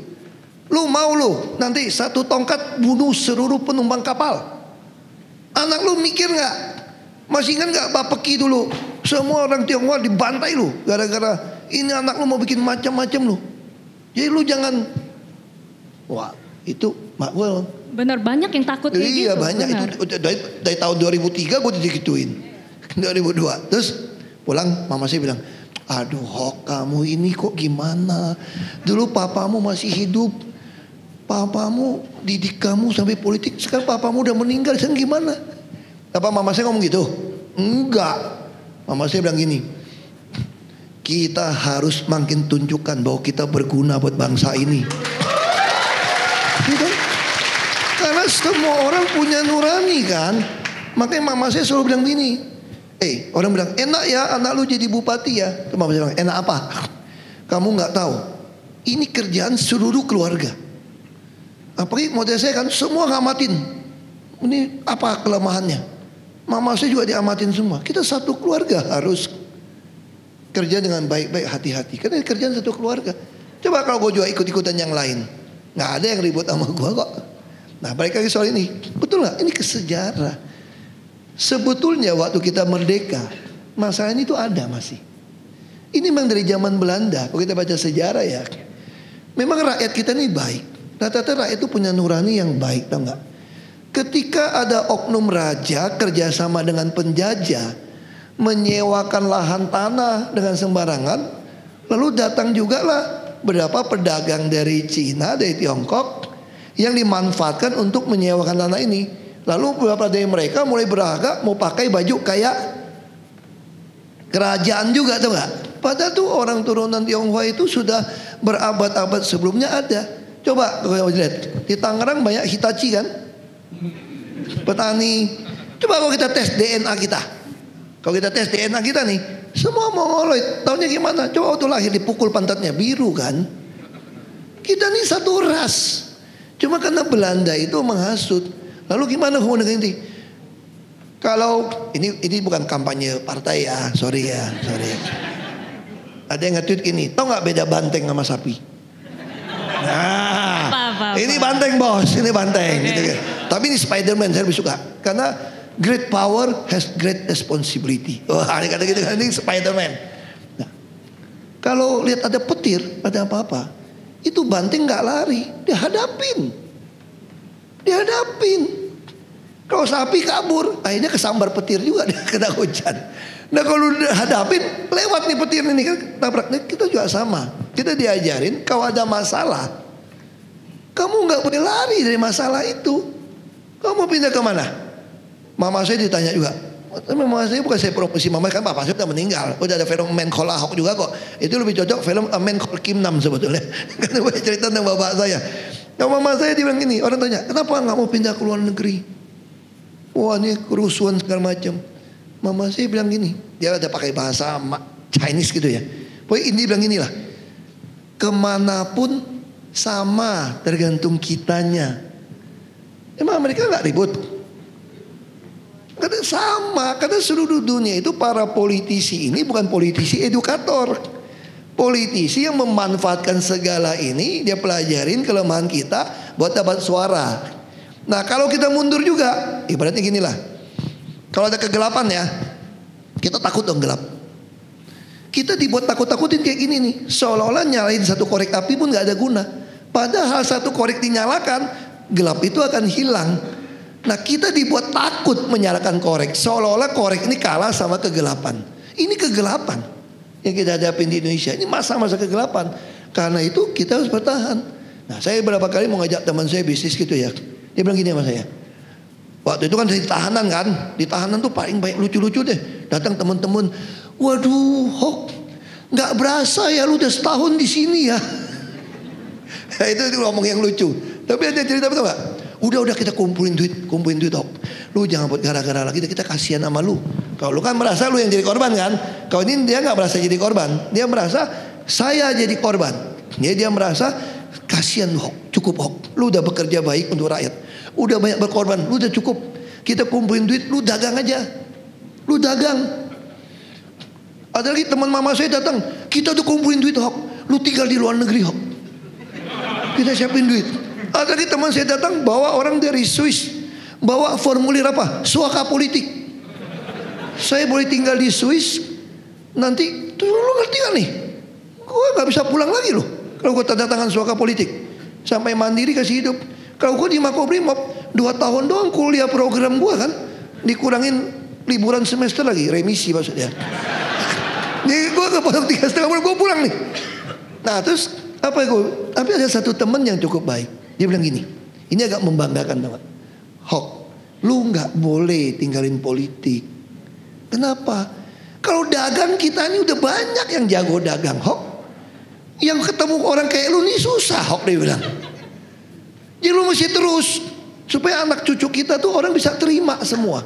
Lu mau lu nanti 1 tongkat bunuh seluruh penumpang kapal. Anak lu mikir nggak? Masih ingat nggak Bapeki dulu? Semua orang Tionghoa dibantai lu gara-gara ini anak lu mau bikin macam-macam lu. Jadi lu jangan, wah itu mak gue. Bener banyak yang takut kayak gitu. Iya banyak bener. Itu dari tahun 2003 gue digituin. 2002 terus pulang mama saya bilang, aduh Hok kamu ini kok gimana? Dulu papamu masih hidup, papamu didik kamu sampai politik, sekarang papamu udah meninggal, sekarang gimana? Apa mama saya ngomong gitu? Enggak. Mama saya bilang gini, kita harus makin tunjukkan bahwa kita berguna buat bangsa ini. Gitu? Karena semua orang punya nurani kan. Makanya mama saya selalu bilang gini, orang bilang enak ya anak lu jadi bupati ya. Terus mama saya bilang enak apa? Kamu gak tahu, ini kerjaan seluruh keluarga. Apalagi model saya kan semua ngamatin. Ini apa kelemahannya? Mama saya juga diamatin semua. Kita satu keluarga harus kerja dengan baik-baik, hati-hati. Karena ini kerjaan satu keluarga. Coba kalau gue juga ikut-ikutan yang lain, nggak ada yang ribut sama gue kok. Nah balik lagi soal ini, betul nggak? Ini kesejarah. Sebetulnya waktu kita merdeka, masalah ini tuh ada masih. Ini memang dari zaman Belanda. Kalau kita baca sejarah ya, memang rakyat kita ini baik. Rata-rata rakyat itu punya nurani yang baik, tau nggak? Ketika ada oknum raja kerjasama dengan penjajah, menyewakan lahan tanah dengan sembarangan, lalu datang juga lah beberapa pedagang dari Cina, dari Tiongkok yang dimanfaatkan untuk menyewakan tanah ini. Lalu beberapa dari mereka mulai beragak mau pakai baju kayak kerajaan juga, tahu nggak? Padahal tuh orang turunan Tionghoa itu sudah berabad-abad sebelumnya ada. Coba kalau lihat di Tangerang banyak Hitachi kan, petani. Coba kalau kita tes DNA kita, kalau kita tes DNA kita nih, semua mongoloid. Taunya gimana? Coba waktu lahir dipukul pantatnya biru kan. Kita nih satu ras. Cuma karena Belanda itu menghasut. Lalu gimana hubungan ini? Kalau ini bukan kampanye partai ya, sorry. Ada yang nge-tweet gini, tau nggak beda banteng sama sapi? Nah, ini banteng bos, ini banteng. Gitu kan. Tapi ini Spider-Man saya lebih suka, karena great power has great responsibility. Wah, ini kata gitu kan, ini Spider-Man. Nah, kalau lihat ada petir, ada apa-apa, itu banteng nggak lari, dihadapin. Kalau sapi kabur, akhirnya kesambar petir juga, dia kena hujan. Nah kalau hadapin, lewat nih petir ini kan tabrak. Nah, kita juga sama. Kita diajarin kalau ada masalah, kamu nggak boleh lari dari masalah itu. Kamu pindah ke mana? Mama saya ditanya juga. Mama saya bukan saya promosi mama, kan bapak saya udah meninggal. Udah ada film Man Called Ahok juga kok. Itu lebih cocok film Man Called Kim Nam sebetulnya. Karena banyak cerita tentang bapak saya. Kalau mama saya dibilang gini, orang tanya, kenapa nggak mau pindah ke luar negeri? Wah ini kerusuhan segala macam. Mama saya bilang gini, dia ada pakai bahasa Chinese gitu ya. Pokoknya ini bilang gini lah, kemanapun sama tergantung kitanya. Emang mereka nggak ribut? Karena sama, karena seluruh dunia itu para politisi ini bukan politisi edukator. Politisi yang memanfaatkan segala ini, dia pelajarin kelemahan kita buat dapat suara. Nah kalau kita mundur juga, ibaratnya gini lah. Kalau ada kegelapan ya, kita takut dong gelap. Kita dibuat takut-takutin kayak gini nih. Seolah-olah nyalain satu korek api pun gak ada guna. Padahal satu korek dinyalakan, gelap itu akan hilang. Nah kita dibuat takut menyalakan korek. Seolah-olah korek ini kalah sama kegelapan. Ini kegelapan yang kita hadapin di Indonesia. Ini masa-masa kegelapan. Karena itu kita harus bertahan. Nah saya beberapa kali mau ngajak teman saya bisnis gitu ya. Dia bilang gini sama saya. Waktu itu kan saya di tahanan kan. Di tahanan tuh paling banyak lucu-lucu deh. Datang teman-teman. Waduh, Hok, nggak berasa ya lu udah setahun di sini ya. Nah, itu ngomong yang lucu. Tapi ada cerita betul nggak? Udah kita kumpulin duit Hok. Lu jangan buat gara-gara lagi, kita kasihan sama lu. Kalau lu kan merasa lu yang jadi korban kan. Kalau ini dia nggak merasa jadi korban, dia merasa saya jadi korban. Dia merasa kasihan Hok, cukup Hok. Lu udah bekerja baik untuk rakyat, udah banyak berkorban, lu udah cukup. Kita kumpulin duit, lu dagang aja, lu dagang. Ada lagi teman mama saya datang, kita udah kumpulin duit Hok, lu tinggal di luar negeri Hok, kita siapin duit. Ada lagi teman saya datang bawa orang dari Swiss, bawa formulir apa? Suaka politik. Saya boleh tinggal di Swiss, nanti tuh lu ngerti gak nih? Gue gak bisa pulang lagi loh kalau gue tanda tangan suaka politik. Sampai mandiri kasih hidup. Kalau gue di Makobrimob 2 tahun doang kuliah program gue kan, dikurangin liburan semester lagi, remisi maksudnya. Jadi gue kepotong 3,5 bulan, gue pulang nih. Nah terus apa gue? Tapi ada satu teman yang cukup baik. Dia bilang gini, ini agak membanggakan teman. Hok, lu nggak boleh tinggalin politik. Kenapa? Kalau dagang kita ini udah banyak yang jago dagang, Hok. Yang ketemu orang kayak lu nih susah, Hok, dia bilang. Jadi lu mesti terus supaya anak cucu kita tuh orang bisa terima semua.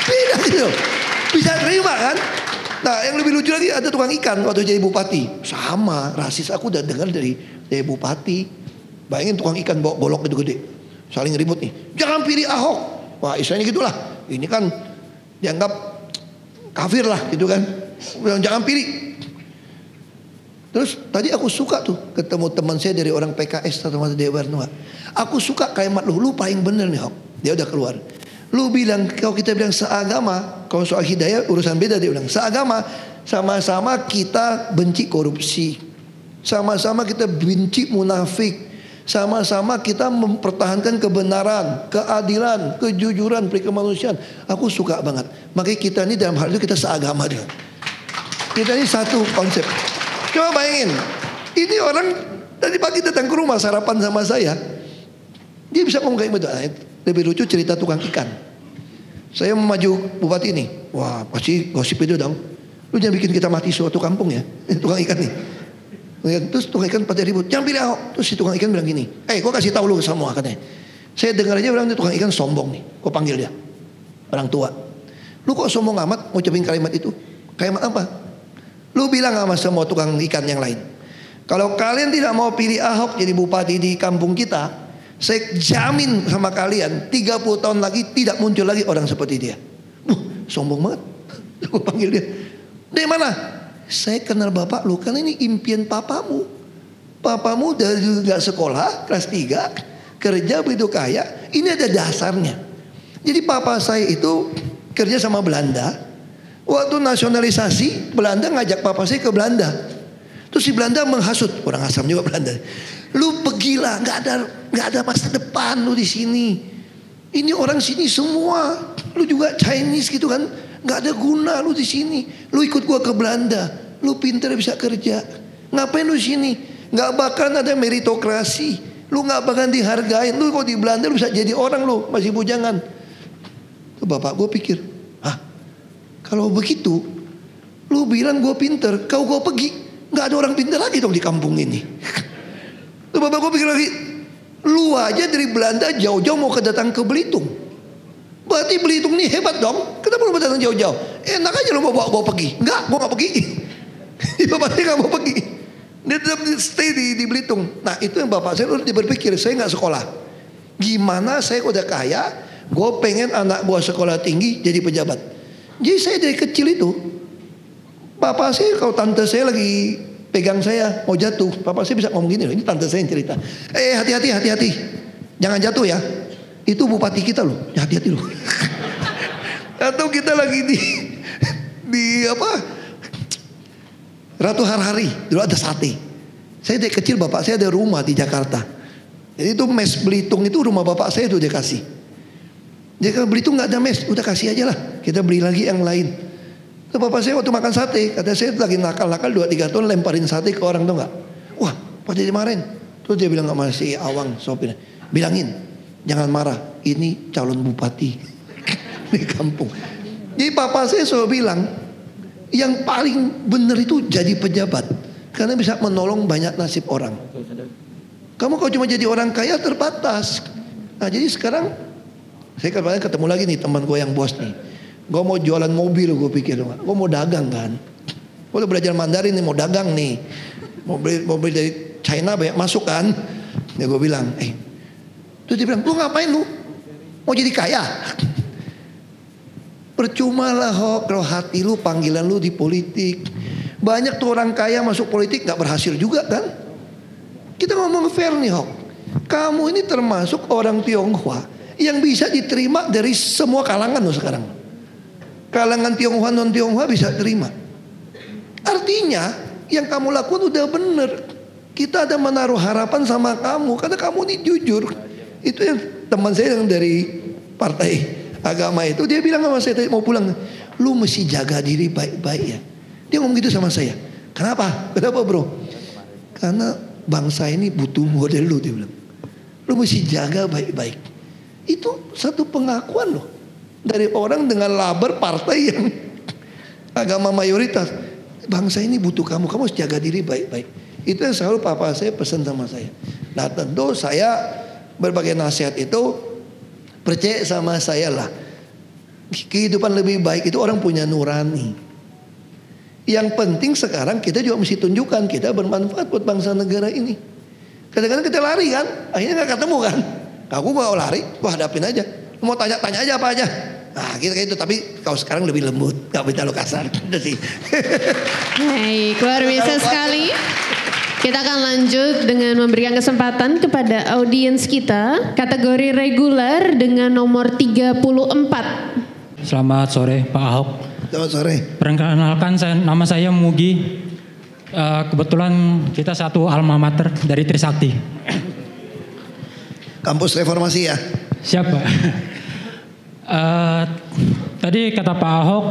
Beda gitu. Bisa terima kan? Nah yang lebih lucu lagi ada tukang ikan waktu jadi bupati. Sama rasis aku udah dengar dari bupati. Bayangin tukang ikan bawa golok gede-gede, saling ribut nih. Jangan pilih Ahok. Wah istilahnya gitulah. Ini kan dianggap kafir lah gitu kan. Jangan pilih. Terus tadi aku suka tuh ketemu teman saya dari orang PKS atau teman Dewan. Aku suka kalimat lu paling bener nih Hok. Dia udah keluar. Lu bilang, kalau kita bilang seagama, kalau soal hidayah urusan beda, dia bilang seagama, sama-sama kita benci korupsi, sama-sama kita benci munafik, sama-sama kita mempertahankan kebenaran, keadilan, kejujuran, perikemanusiaan. Aku suka banget. Makanya kita ini dalam hal itu kita seagama dia. Kita ini satu konsep. Coba bayangin, ini orang tadi pagi datang ke rumah sarapan sama saya, dia bisa ngomong kayak betul. Lebih lucu cerita tukang ikan. Saya mau maju bupati ini. Wah pasti gosip itu dong. Lu jangan bikin kita mati suatu kampung ya. Tukang ikan nih. Terus tukang ikan pada ribut. Jangan pilih Ahok. Terus si tukang ikan bilang gini. Gue kasih tahu lu semua katanya. Saya dengar aja bilang tukang ikan sombong nih. Gue panggil dia. Orang tua. Lu kok sombong amat ngucapin kalimat itu? Kalimat apa? Lu bilang sama semua tukang ikan yang lain. Kalau kalian tidak mau pilih Ahok jadi bupati di kampung kita, saya jamin sama kalian 30 tahun lagi tidak muncul lagi orang seperti dia. Sombong banget. Aku panggil dia. Dari mana? Saya kenal bapak lu, karena ini impian papamu. Papamu dari gak sekolah kelas 3 kerja begitu kaya. Ini ada dasarnya. Jadi papa saya itu kerja sama Belanda. Waktu nasionalisasi Belanda ngajak papa saya ke Belanda. Terus si Belanda menghasut, orang asam juga Belanda. Lu pergilah, nggak ada masa depan lu di sini. Ini orang sini semua, lu juga Chinese gitu kan, nggak ada guna lu di sini. Lu ikut gua ke Belanda, lu pintar bisa kerja. Ngapain lu sini? Nggak bakal ada meritokrasi, lu nggak bakal dihargain. Lu kok di Belanda lu bisa jadi orang lu masih bujangan. Tuh bapak gua pikir, kalau begitu, lu bilang gua pintar, kau gua pergi, nggak ada orang pintar lagi dong di kampung ini. Tuh bapak gue pikir lagi, lu aja dari Belanda jauh-jauh mau kedatang ke Belitung. Berarti Belitung nih hebat dong. Kenapa lu datang jauh-jauh? Enak aja lu mau bawa pergi. Enggak, gue gak pergi. Bapaknya gak mau pergi. Dia tetap stay di Belitung. Nah itu yang bapak saya udah berpikir, saya gak sekolah. Gimana saya udah kaya, gue pengen anak gue sekolah tinggi jadi pejabat. Jadi saya dari kecil itu, bapak saya kalau tante saya lagi pegang saya mau jatuh, papa saya bisa ngomong gini loh. Ini tante saya yang cerita. Hati-hati, jangan jatuh ya. Itu bupati kita loh, hati-hati loh. Atau kita lagi di Ratu Harhari, dulu ada sate. Saya dari kecil bapak saya ada rumah di Jakarta. Jadi itu mes Belitung itu rumah bapak saya itu dia kasih. Dia kalau Belitung nggak ada mes, udah kasih aja lah. Kita beli lagi yang lain. Terus bapak saya waktu makan sate, kata saya lagi nakal-nakal 2-3 tahun lemparin sate ke orang tuh nggak. Wah, pada dimarahin. Terus dia bilang sama si Awang sopir, bilangin jangan marah, ini calon bupati di kampung. Jadi papa saya selalu bilang, yang paling benar itu jadi pejabat, karena bisa menolong banyak nasib orang. Kamu kalau cuma jadi orang kaya terbatas. Nah jadi sekarang saya kemarin ketemu lagi nih teman gue yang bos nih. Gue mau jualan mobil, gue pikir, gue mau dagang kan. Gue udah belajar Mandarin nih, mau dagang nih. Mobil dari China banyak masuk kan. Ya gue bilang, terus dia bilang, lu ngapain lu? Mau jadi kaya? Percuma lah kalau hati lu, panggilan lu di politik. Banyak tuh orang kaya masuk politik gak berhasil juga kan. Kita ngomong fair nih Hok. Kamu ini termasuk orang Tionghoa yang bisa diterima dari semua kalangan loh sekarang. Kalangan Tionghoa non Tionghoa bisa terima. Artinya yang kamu lakukan udah bener. Kita ada menaruh harapan sama kamu karena kamu ini jujur. Itu yang teman saya yang dari partai agama itu, dia bilang sama saya tadi mau pulang, lu mesti jaga diri baik-baik ya. Dia ngomong gitu sama saya. Kenapa? Kenapa bro? Karena bangsa ini butuh model lu, dia bilang. Lu mesti jaga baik-baik. Itu satu pengakuan loh dari orang dengan laber partai yang agama mayoritas. Bangsa ini butuh kamu, kamu harus jaga diri baik-baik. Itu yang selalu papa saya pesan sama saya. Nah tentu saya berbagai nasihat itu percaya sama saya lah. Kehidupan lebih baik itu orang punya nurani. Yang penting sekarang kita juga mesti tunjukkan kita bermanfaat buat bangsa negara ini. Kadang-kadang kita lari kan, akhirnya gak ketemu kan. Aku mau lari, gua hadapin aja. Mau tanya-tanya aja apa aja. Nah gitu kayak itu, tapi kalau sekarang lebih lembut, gak bisa lo kasar. Udah sih. Baik, luar biasa sekali. Kita akan lanjut dengan memberikan kesempatan kepada audiens kita kategori reguler dengan nomor 34. Selamat sore Pak Ahok. Selamat sore. Perkenalkan nama saya Mugi. Kebetulan kita satu alma mater dari Trisakti. Kampus Reformasi ya. Siapa? Tadi kata Pak Ahok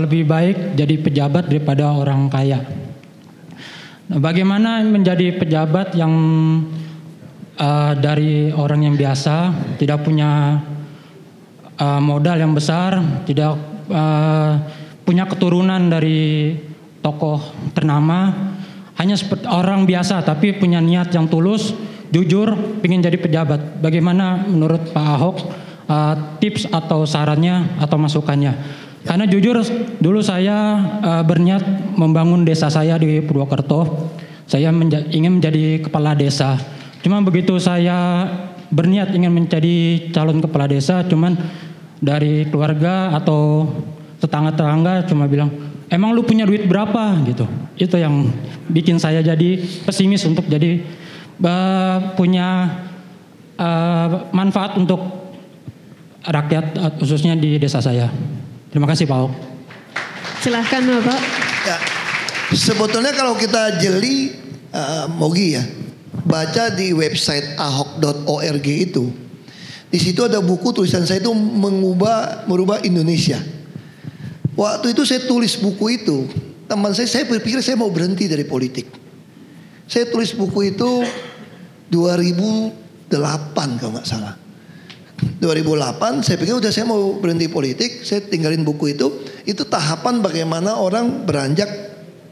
lebih baik jadi pejabat daripada orang kaya. Nah, bagaimana menjadi pejabat yang dari orang yang biasa, tidak punya modal yang besar, tidak punya keturunan dari tokoh ternama, hanya seperti orang biasa tapi punya niat yang tulus, jujur, ingin jadi pejabat. Bagaimana menurut Pak Ahok tips atau sarannya atau masukannya? Karena jujur dulu saya berniat membangun desa saya di Purwokerto. Saya ingin menjadi kepala desa. Cuma begitu saya berniat ingin menjadi calon kepala desa, cuman dari keluarga atau tetangga-tetangga cuma bilang, emang lu punya duit berapa gitu. Itu yang bikin saya jadi pesimis untuk jadi punya manfaat untuk rakyat khususnya di desa saya. Terima kasih Pak Ahok. Silahkan Bapak. Ya, sebetulnya kalau kita jeli Mogi ya, baca di website ahok.org itu, di situ ada buku tulisan saya itu merubah Indonesia. Waktu itu saya tulis buku itu, teman saya berpikir saya mau berhenti dari politik. Saya tulis buku itu 2008 kalau nggak salah. 2008 saya pikir udah saya mau berhenti politik, saya tinggalin buku itu tahapan bagaimana orang beranjak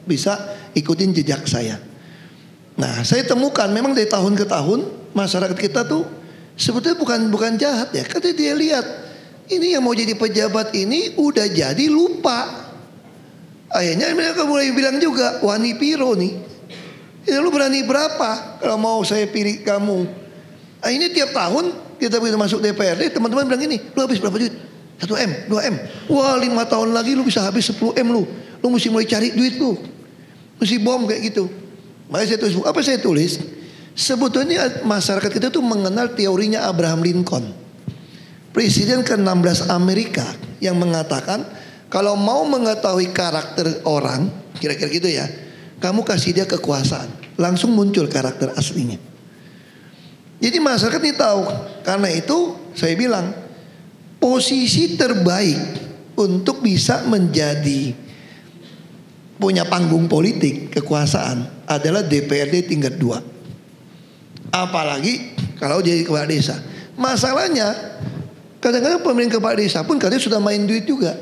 bisa ikutin jejak saya. Nah saya temukan memang dari tahun ke tahun masyarakat kita tuh sebetulnya bukan jahat ya, karena dia lihat ini yang mau jadi pejabat ini udah jadi lupa. Akhirnya mereka mulai bilang juga, wani piro nih, ini lu berani berapa kalau mau saya pilih kamu. Akhirnya tiap tahun kita begitu masuk DPRD, teman-teman bilang gini, lu habis berapa duit? 1M, 2M. Wah 5 tahun lagi lu bisa habis 10M lu. Lu mesti mulai cari duit lu. Mesti bom kayak gitu. Makanya saya tulis, apa saya tulis? Sebetulnya masyarakat kita tuh mengenal teorinya Abraham Lincoln. Presiden ke-16 Amerika yang mengatakan kalau mau mengetahui karakter orang, kira-kira gitu ya, kamu kasih dia kekuasaan, langsung muncul karakter aslinya. Jadi masyarakat ini tahu. Karena itu saya bilang posisi terbaik untuk bisa menjadi punya panggung politik kekuasaan adalah DPRD tingkat 2. Apalagi kalau jadi kepala desa. Masalahnya kadang-kadang pemerintah kepala desa pun katanya sudah main duit juga.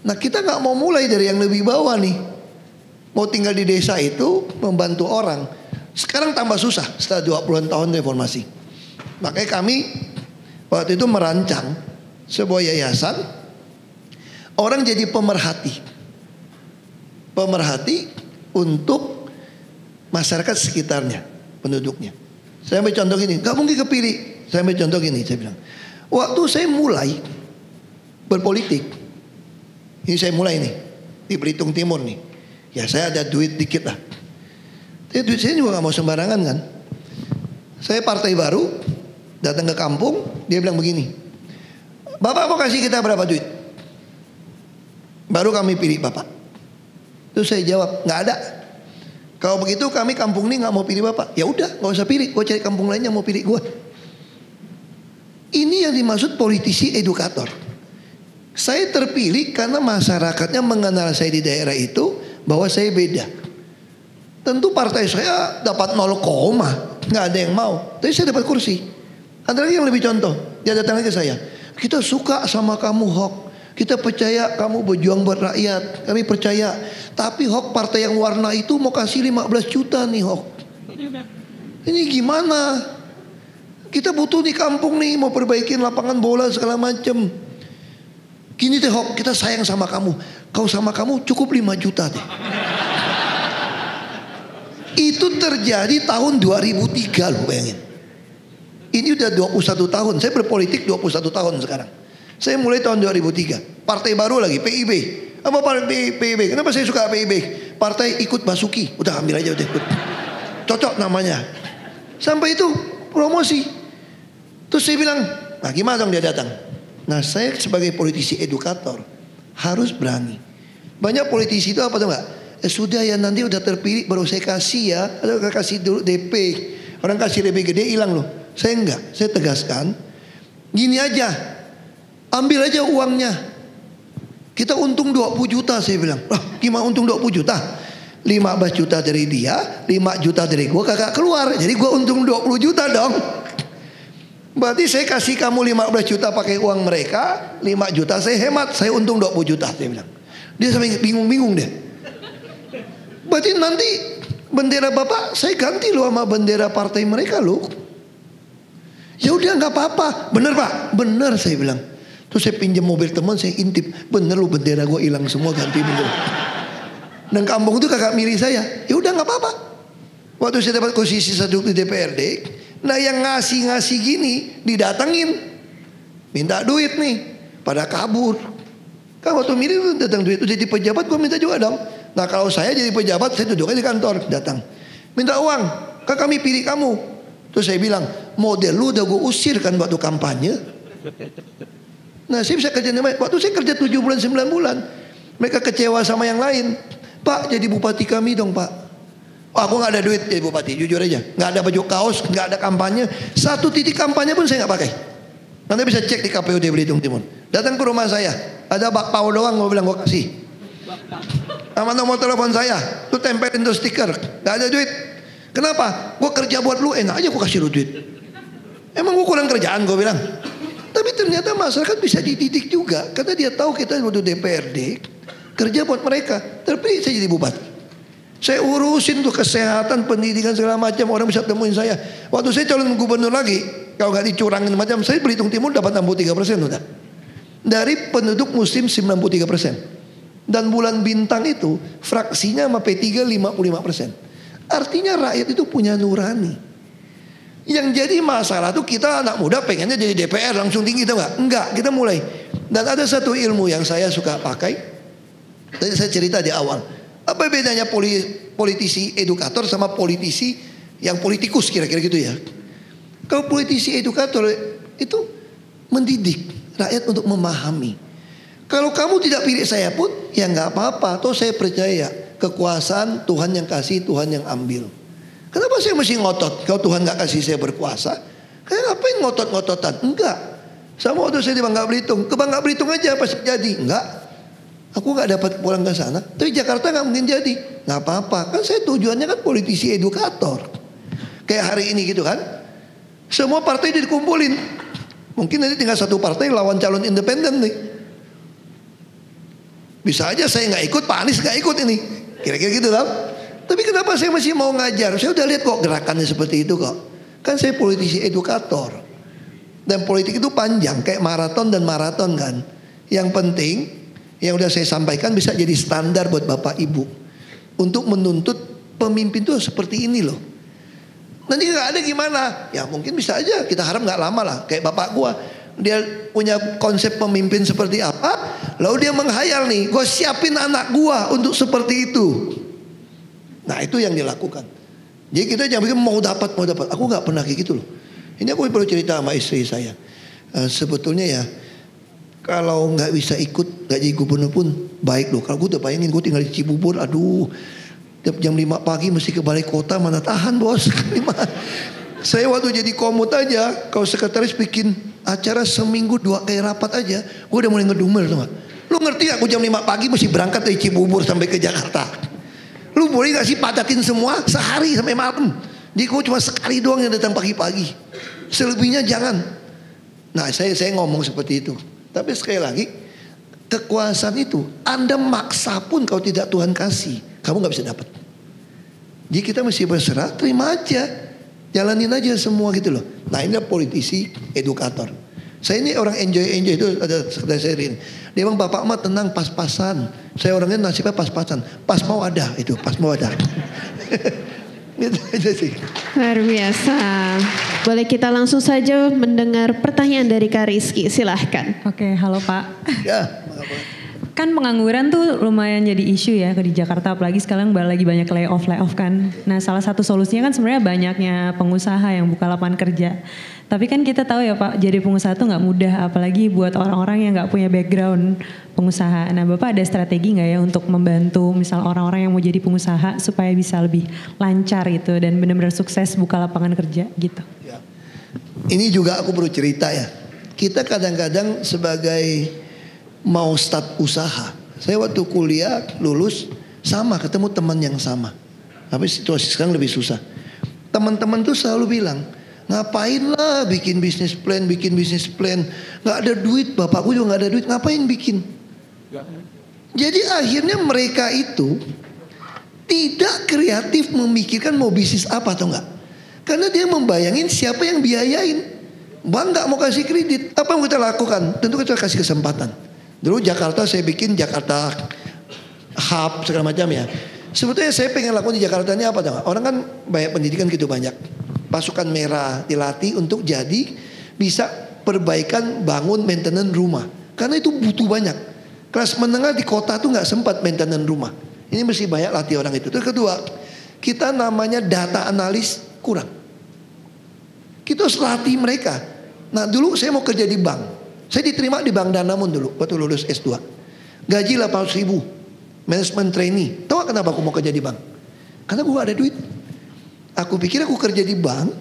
Nah kita nggak mau mulai dari yang lebih bawah nih. Mau tinggal di desa itu membantu orang. Sekarang tambah susah setelah 20-an tahun reformasi. Makanya kami waktu itu merancang sebuah yayasan. Orang jadi pemerhati. Pemerhati untuk masyarakat sekitarnya, penduduknya. Saya ambil contoh gini, gak mungkin kepilih. Saya ambil contoh gini, saya bilang. Waktu saya mulai berpolitik, ini saya mulai nih di Belitung Timur nih. Ya saya ada duit dikit lah. Tapi duit saya juga gak mau sembarangan kan. Saya partai baru, datang ke kampung, dia bilang begini. Bapak mau kasih kita berapa duit? Baru kami pilih Bapak. Terus saya jawab, nggak ada. Kalau begitu kami kampung ini nggak mau pilih Bapak. Ya udah, nggak usah pilih. Gue cari kampung lain yang mau pilih gue. Ini yang dimaksud politisi edukator. Saya terpilih karena masyarakatnya mengenal saya di daerah itu bahwa saya beda. Tentu partai saya dapat 0, nggak ada yang mau. Tapi saya dapat kursi. Ada lagi yang lebih contoh. Dia datang lagi ke saya. Kita suka sama kamu Hok. Kita percaya kamu berjuang buat rakyat. Kami percaya. Tapi Hok partai yang warna itu mau kasih 15 juta nih Hok. Ini gimana? Kita butuh di kampung nih. Mau perbaikin lapangan bola segala macem. Gini deh Hok, kita sayang sama kamu. Kau sama kamu cukup 5 juta deh. Itu terjadi tahun 2003 loh, bayangin. Ini udah 21 tahun. Saya berpolitik 21 tahun sekarang. Saya mulai tahun 2003. Partai baru lagi, PIB. Apa PIB? Kenapa saya suka PIB? Partai ikut Basuki. Udah ambil aja, udah ikut. Cocok namanya. Sampai itu promosi. Terus saya bilang, nah gimana dong dia datang? Nah saya sebagai politisi edukator harus berani. Banyak politisi itu apa tuh enggak? Sudah ya nanti udah terpilih baru saya kasih ya. Atau kasih dulu DP. Orang kasih DP gede hilang loh. Saya enggak. Saya tegaskan. Gini aja. Ambil aja uangnya. Kita untung 20 juta saya bilang. Lah gimana untung 20 juta? 15 juta dari dia, 5 juta dari gua kagak keluar. Jadi gua untung 20 juta dong. Berarti saya kasih kamu 15 juta pakai uang mereka, 5 juta saya hemat, saya untung 20 juta dia bilang. Dia sampai bingung-bingung deh. Berarti nanti bendera Bapak saya ganti loh sama bendera partai mereka loh. Ya udah nggak apa-apa. Bener Pak? Bener saya bilang. Terus saya pinjam mobil teman, saya intip. Bener lu bendera gue hilang semua, ganti bendera. Dan kampung itu kakak milih saya. Ya udah nggak apa-apa. Waktu saya dapat posisi satu di DPRD, nah yang ngasih gini didatengin, minta duit nih, pada kabur. Kan waktu milih datang duit, jadi pejabat gue minta juga dong. Nah kalau saya jadi pejabat, saya duduknya di kantor, datang, minta uang. Kan kami pilih kamu. Terus saya bilang, model lu udah gue usir kan waktu kampanye. Nah saya bisa kerja waktu saya kerja 7 bulan 9 bulan. Mereka kecewa sama yang lain. Pak jadi bupati kami dong Pak. Oh, aku gak ada duit jadi bupati, jujur aja. Gak ada baju kaos, gak ada kampanye. Satu titik kampanye pun saya gak pakai. Nanti bisa cek di KPUD Belitung Timur. Datang ke rumah saya, ada bakpao doang, gue bilang gue kasih. Sama nomor telepon saya, tuh tempelin tuh stiker. Gak ada duit. Kenapa? Gue kerja buat lu, enak aja gue kasih lu duit. Emang gue kurang kerjaan gue bilang. Tapi ternyata masyarakat bisa dididik juga. Karena dia tahu kita butuh DPRD. Kerja buat mereka. Terpilih saya jadi bupati. Saya urusin tuh kesehatan, pendidikan segala macam. Orang bisa temuin saya. Waktu saya calon gubernur lagi. Kalau gak dicurangin macam. Saya Belitung Timur dapat 63% udah. Dari penduduk muslim 93%. Dan bulan bintang itu fraksinya sama P3 55%. Artinya rakyat itu punya nurani. Yang jadi masalah tuh kita anak muda pengennya jadi DPR langsung tinggi tuh enggak, kita mulai. Dan ada satu ilmu yang saya suka pakai. Tadi saya cerita di awal. Apa bedanya politisi edukator sama politisi yang politikus kira-kira gitu ya. Kalau politisi edukator itu mendidik rakyat untuk memahami. Kalau kamu tidak pilih saya pun, ya nggak apa-apa. Toh saya percaya kekuasaan Tuhan yang kasih, Tuhan yang ambil. Kenapa saya mesti ngotot? Kalau Tuhan nggak kasih saya berkuasa, kayak ngapain ngotot-ngototan? Enggak. Sama waktu saya di Bangka Belitung, ke Bangka Belitung aja pasti jadi. Enggak. Aku nggak dapat pulang ke sana. Tapi Jakarta nggak mungkin jadi. Nggak apa-apa. Kan saya tujuannya kan politisi edukator. Kayak hari ini gitu kan. Semua partai dikumpulin. Mungkin nanti tinggal satu partai lawan calon independen nih. Bisa aja saya nggak ikut, Pak Anies nggak ikut ini. Kira-kira gitu kan. Tapi kenapa saya masih mau ngajar? Saya udah lihat kok gerakannya seperti itu kok. Kan saya politisi edukator. Dan politik itu panjang, kayak maraton dan maraton kan. Yang penting, yang udah saya sampaikan bisa jadi standar buat Bapak Ibu. Untuk menuntut pemimpin tuh seperti ini loh. Nanti nggak ada gimana? Ya mungkin bisa aja, kita harap nggak lama lah. Kayak bapak gua, dia punya konsep pemimpin seperti apa, lalu dia menghayal nih, gua siapin anak gua untuk seperti itu. Nah itu yang dilakukan. Jadi kita jangan pikir mau dapat. Aku nggak pernah kayak gitu loh. Ini aku perlu cerita sama istri saya. Sebetulnya ya, kalau nggak bisa ikut, nggak jadi gubernur pun baik loh. Kalau gue udah bayangin gue tinggal di Cibubur, aduh. Tiap jam 5 pagi mesti ke balai kota, mana tahan bos. Saya waktu jadi komut aja, kalau sekretaris bikin acara seminggu 2 kali rapat aja, gue udah mulai ngedumel tuh. Lu ngerti gak, gue jam 5 pagi mesti berangkat dari Cibubur sampai ke Jakarta. Lu boleh gak sih padatin semua sehari sampai malam. Jadi gue cuma sekali doang yang datang pagi-pagi. Selebihnya jangan. Nah saya ngomong seperti itu. Tapi sekali lagi, kekuasaan itu Anda maksa pun kalau tidak Tuhan kasih, kamu gak bisa dapat. Jadi kita mesti berserah, terima aja, jalanin aja semua gitu loh. Nah ini politisi edukator. Saya ini orang enjoy itu ada sekretaris saya ini. Dia bilang bapak mah tenang pas-pasan. Saya orangnya nasibnya pas-pasan. Pas mau ada itu, pas mau ada. Gitu aja sih. Luar biasa. Boleh kita langsung saja mendengar pertanyaan dari Kak Rizky, silahkan. Oke, halo Pak. Ya. Kan pengangguran tuh lumayan jadi isu ya di Jakarta, apalagi sekarang lagi banyak layoff kan. Nah salah satu solusinya kan sebenarnya banyaknya pengusaha yang buka lapangan kerja. Tapi kan kita tahu ya Pak, jadi pengusaha tuh nggak mudah, apalagi buat orang-orang yang nggak punya background pengusaha. Nah Bapak ada strategi nggak ya untuk membantu misal orang-orang yang mau jadi pengusaha supaya bisa lebih lancar gitu dan benar-benar sukses buka lapangan kerja gitu? Ya. Ini juga aku perlu cerita ya. Kita kadang-kadang sebagai mau start usaha. Saya waktu kuliah lulus sama ketemu teman yang sama. Tapi situasi sekarang lebih susah. Teman-teman tuh selalu bilang, ngapain lah bikin bisnis plan. Gak ada duit, bapakku juga gak ada duit, ngapain bikin? Jadi akhirnya mereka itu tidak kreatif memikirkan mau bisnis apa atau enggak. Karena dia membayangin siapa yang biayain. Bank gak mau kasih kredit. Apa yang kita lakukan? Tentu kita kasih kesempatan. Dulu Jakarta saya bikin Jakarta Hub segala macam ya. Sebetulnya saya pengen lakukan di Jakarta ini apa tahu? Orang kan banyak pendidikan gitu banyak. Pasukan merah dilatih untuk jadi bisa perbaikan bangun maintenance rumah. Karena itu butuh banyak. Kelas menengah di kota tuh nggak sempat maintenance rumah. Ini mesti banyak latih orang itu. Terus kedua, kita namanya data analis kurang. Kita harus latih mereka. Nah dulu saya mau kerja di bank. Saya diterima di Bank Danamon dulu waktu lulus S2. Gaji 800.000. Management trainee. Tahu kenapa aku mau kerja di bank? Karena gue gak ada duit. Aku pikir aku kerja di bank,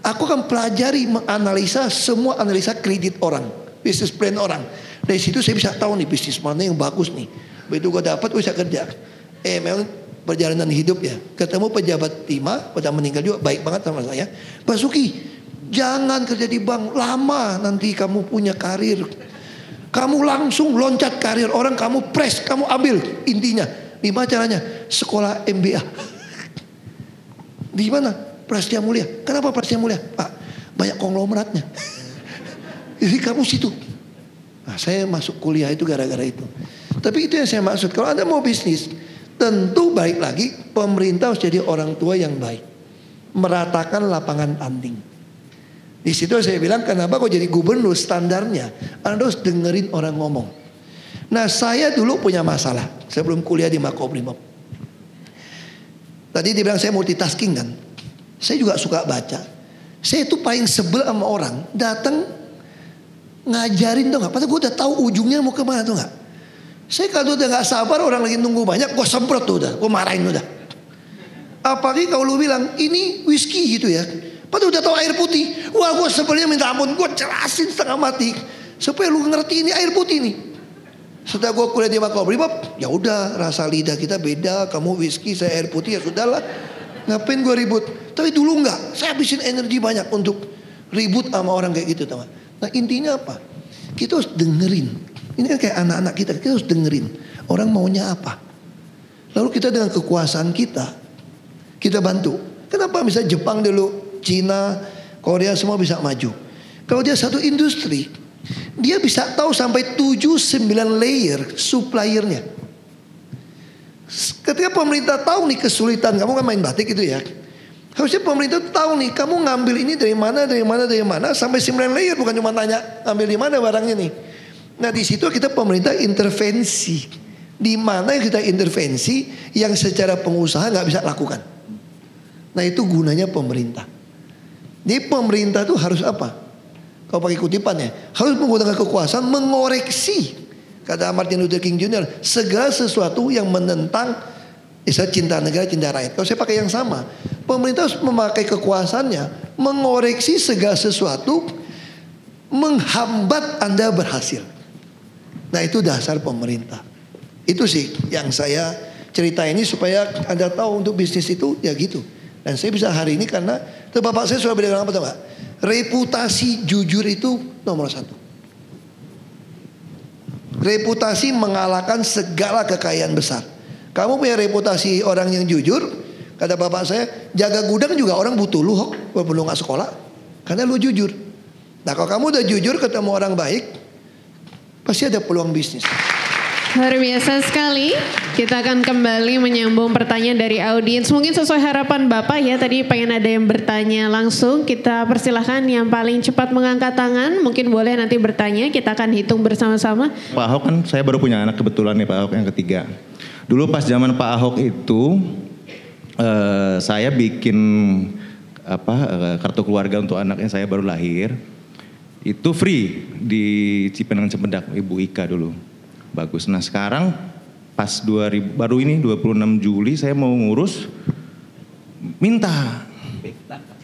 aku akan pelajari menganalisa semua analisa kredit orang, bisnis plan orang. Dari situ saya bisa tahu nih bisnis mana yang bagus nih. Begitu gue dapat gue bisa kerja. Memang perjalanan hidup ya. Ketemu pejabat timah, pada meninggal juga baik banget sama saya. Pak Suki, jangan kerja di bank lama, nanti kamu punya karir. Kamu langsung loncat karir orang, kamu press, kamu ambil intinya. Gimana caranya? Sekolah MBA. Di mana? Prasetya Mulia. Kenapa Prasetya Mulia? Pak, banyak konglomeratnya. Jadi kamu situ. Nah, saya masuk kuliah itu gara-gara itu. Tapi itu yang saya maksud. Kalau Anda mau bisnis, tentu balik lagi pemerintah harus jadi orang tua yang baik. Meratakan lapangan tanding. Di situ saya bilang kenapa kok jadi gubernur standarnya Anda harus dengerin orang ngomong. Nah saya dulu punya masalah sebelum kuliah di Makobrimob. Tadi dia bilang saya multitasking kan. Saya juga suka baca. Saya itu paling sebel sama orang datang ngajarin tuh nggak. Padahal gue udah tahu ujungnya mau kemana tuh nggak. Saya kalau udah nggak sabar orang lagi nunggu banyak, gue semprot tuh udah, gue marahin udah. Apalagi kalau lu bilang ini whisky gitu ya, padahal udah tahu air putih. Wah gue sebelnya minta ampun, gue jelasin setengah mati supaya lu ngerti ini air putih nih. Setelah gue kuliah di Makobrimob, ya udah rasa lidah kita beda, kamu whisky saya air putih, ya sudahlah. Ngapain gue ribut? Tapi dulu enggak, saya habisin energi banyak untuk ribut sama orang kayak gitu, teman. Nah intinya apa? Kita harus dengerin. Ini kan kayak anak-anak kita harus dengerin orang maunya apa. Lalu kita dengan kekuasaan kita bantu. Kenapa misalnya Jepang dulu, Cina, Korea semua bisa maju? Kalau dia satu industri, dia bisa tahu sampai 7-9 layer suppliernya. Ketika pemerintah tahu nih kesulitan, kamu kan main batik itu ya. Harusnya pemerintah tahu nih, kamu ngambil ini dari mana sampai 9 layer, bukan cuma tanya ngambil di mana barangnya nih. Nah di situ kita pemerintah intervensi. Di mana yang kita intervensi yang secara pengusaha nggak bisa lakukan. Nah itu gunanya pemerintah. Jadi pemerintah itu harus apa? Kalau pakai kutipannya, harus menggunakan kekuasaan mengoreksi, kata Martin Luther King Jr., segala sesuatu yang menentang cinta negara, cinta rakyat. Kalau saya pakai yang sama, pemerintah harus memakai kekuasaannya mengoreksi segala sesuatu menghambat Anda berhasil. Nah itu dasar pemerintah. Itu sih yang saya cerita ini supaya Anda tahu untuk bisnis itu ya gitu. Dan saya bisa hari ini karena bapak saya sudah bilang apa tahu nggak? Reputasi jujur itu nomor 1. Reputasi mengalahkan segala kekayaan besar. Kamu punya reputasi orang yang jujur, kata bapak saya, jaga gudang juga orang butuh lu, walaupun lu nggak sekolah, karena lu jujur. Nah kalau kamu udah jujur ketemu orang baik, pasti ada peluang bisnis. Luar biasa sekali. Kita akan kembali menyambung pertanyaan dari audiens. Mungkin sesuai harapan Bapak ya, tadi pengen ada yang bertanya langsung. Kita persilahkan yang paling cepat mengangkat tangan. Mungkin boleh nanti bertanya, kita akan hitung bersama-sama. Pak Ahok kan saya baru punya anak kebetulan nih, Pak Ahok yang ketiga. Dulu pas zaman Pak Ahok itu saya bikin kartu keluarga untuk anaknya saya baru lahir. Itu free di Cipinang Cempedak, Ibu Ika dulu. Bagus. Nah sekarang pas baru ini 26 Juli saya mau ngurus, minta.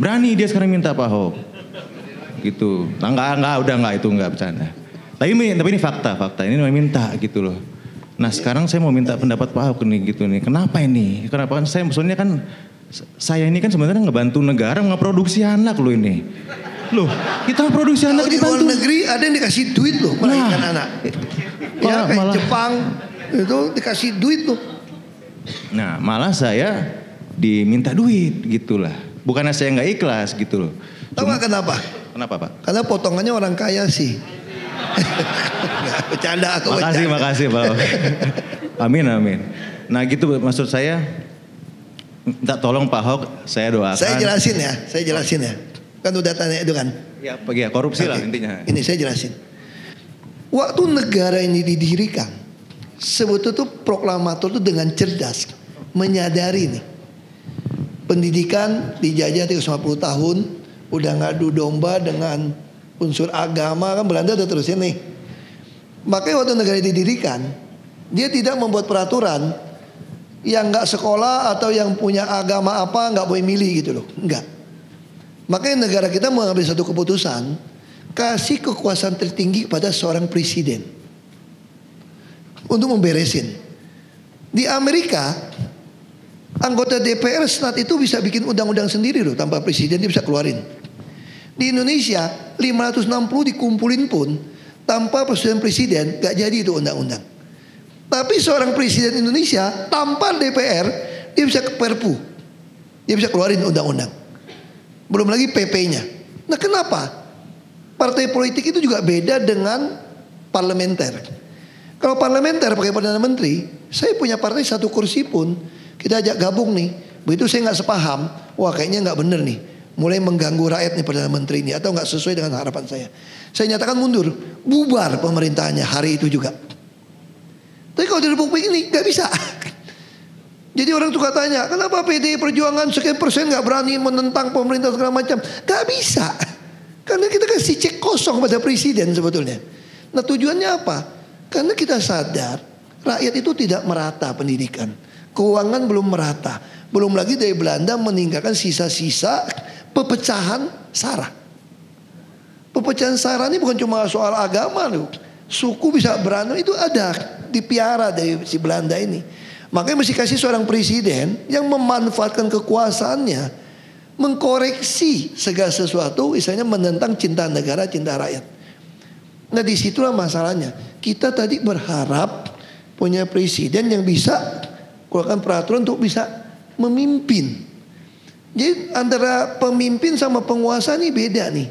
Berani dia sekarang minta Pak Ahok. Gitu. Nah, enggak itu enggak bercanda. Tapi ini fakta. Ini minta gitu loh. Nah sekarang saya mau minta pendapat Pak Ahok nih gitu nih. Kenapa ini? Kenapa kan maksudnya kan saya ini kan sebenarnya ngebantu negara ngeproduksi anak loh ini. Loh, kita produksi anak di luar negeri ada yang dikasih duit loh melahirkan anak. Ya kayak Jepang itu dikasih duit loh. Nah malah saya diminta duit gitulah. Bukannya saya nggak ikhlas gitu loh. Tahu nggak kenapa? Kenapa Pak? Karena potongannya orang kaya sih. Bercanda aku. Makasih Pak. Amin. Nah gitu maksud saya. Minta tolong Pak Ahok, saya doakan. Saya jelasin ya. Kan udah tanya itu kan. Ya korupsi lah intinya. Ini saya jelasin. Waktu negara ini didirikan, sebetulnya tuh proklamator tuh dengan cerdas menyadari nih pendidikan dijajah 350 tahun, udah ngadu domba dengan unsur agama, kan Belanda udah terusin nih. Makanya waktu negara didirikan, dia tidak membuat peraturan yang nggak sekolah atau yang punya agama apa nggak boleh milih gitu loh, enggak. Makanya negara kita mengambil satu keputusan, kasih kekuasaan tertinggi kepada seorang presiden untuk memberesin. Di Amerika, anggota DPR Senat itu bisa bikin undang-undang sendiri loh, tanpa presiden dia bisa keluarin. Di Indonesia 560 dikumpulin pun tanpa presiden gak jadi itu undang-undang. Tapi seorang presiden Indonesia tanpa DPR dia bisa ke Perpu, dia bisa keluarin undang-undang. Belum lagi PP-nya. Nah kenapa? Partai politik itu juga beda dengan parlementer. Kalau parlementer pakai Perdana Menteri, saya punya partai satu kursi pun kita ajak gabung nih. Begitu saya nggak sepaham, wah kayaknya nggak bener nih. Mulai mengganggu rakyat nih Perdana Menteri ini atau nggak sesuai dengan harapan saya. Saya nyatakan mundur, bubar pemerintahnya hari itu juga. Tapi kalau di Republik ini nggak bisa. Jadi orang suka tanya, kenapa PDI Perjuangan sekian persen nggak berani menentang pemerintah segala macam? Nggak bisa. Karena kita kasih cek kosong pada presiden sebetulnya. Nah tujuannya apa? Karena kita sadar rakyat itu tidak merata pendidikan. Keuangan belum merata. Belum lagi dari Belanda meninggalkan sisa-sisa pepecahan sara. Pepecahan sara ini bukan cuma soal agama loh. Suku bisa berantem itu ada dipiara dari si Belanda ini. Makanya mesti kasih seorang presiden yang memanfaatkan kekuasaannya mengkoreksi segala sesuatu, misalnya menentang cinta negara, cinta rakyat. Nah disitulah masalahnya. Kita tadi berharap punya presiden yang bisa keluarkan peraturan untuk bisa memimpin. Jadi antara pemimpin sama penguasa ini beda nih.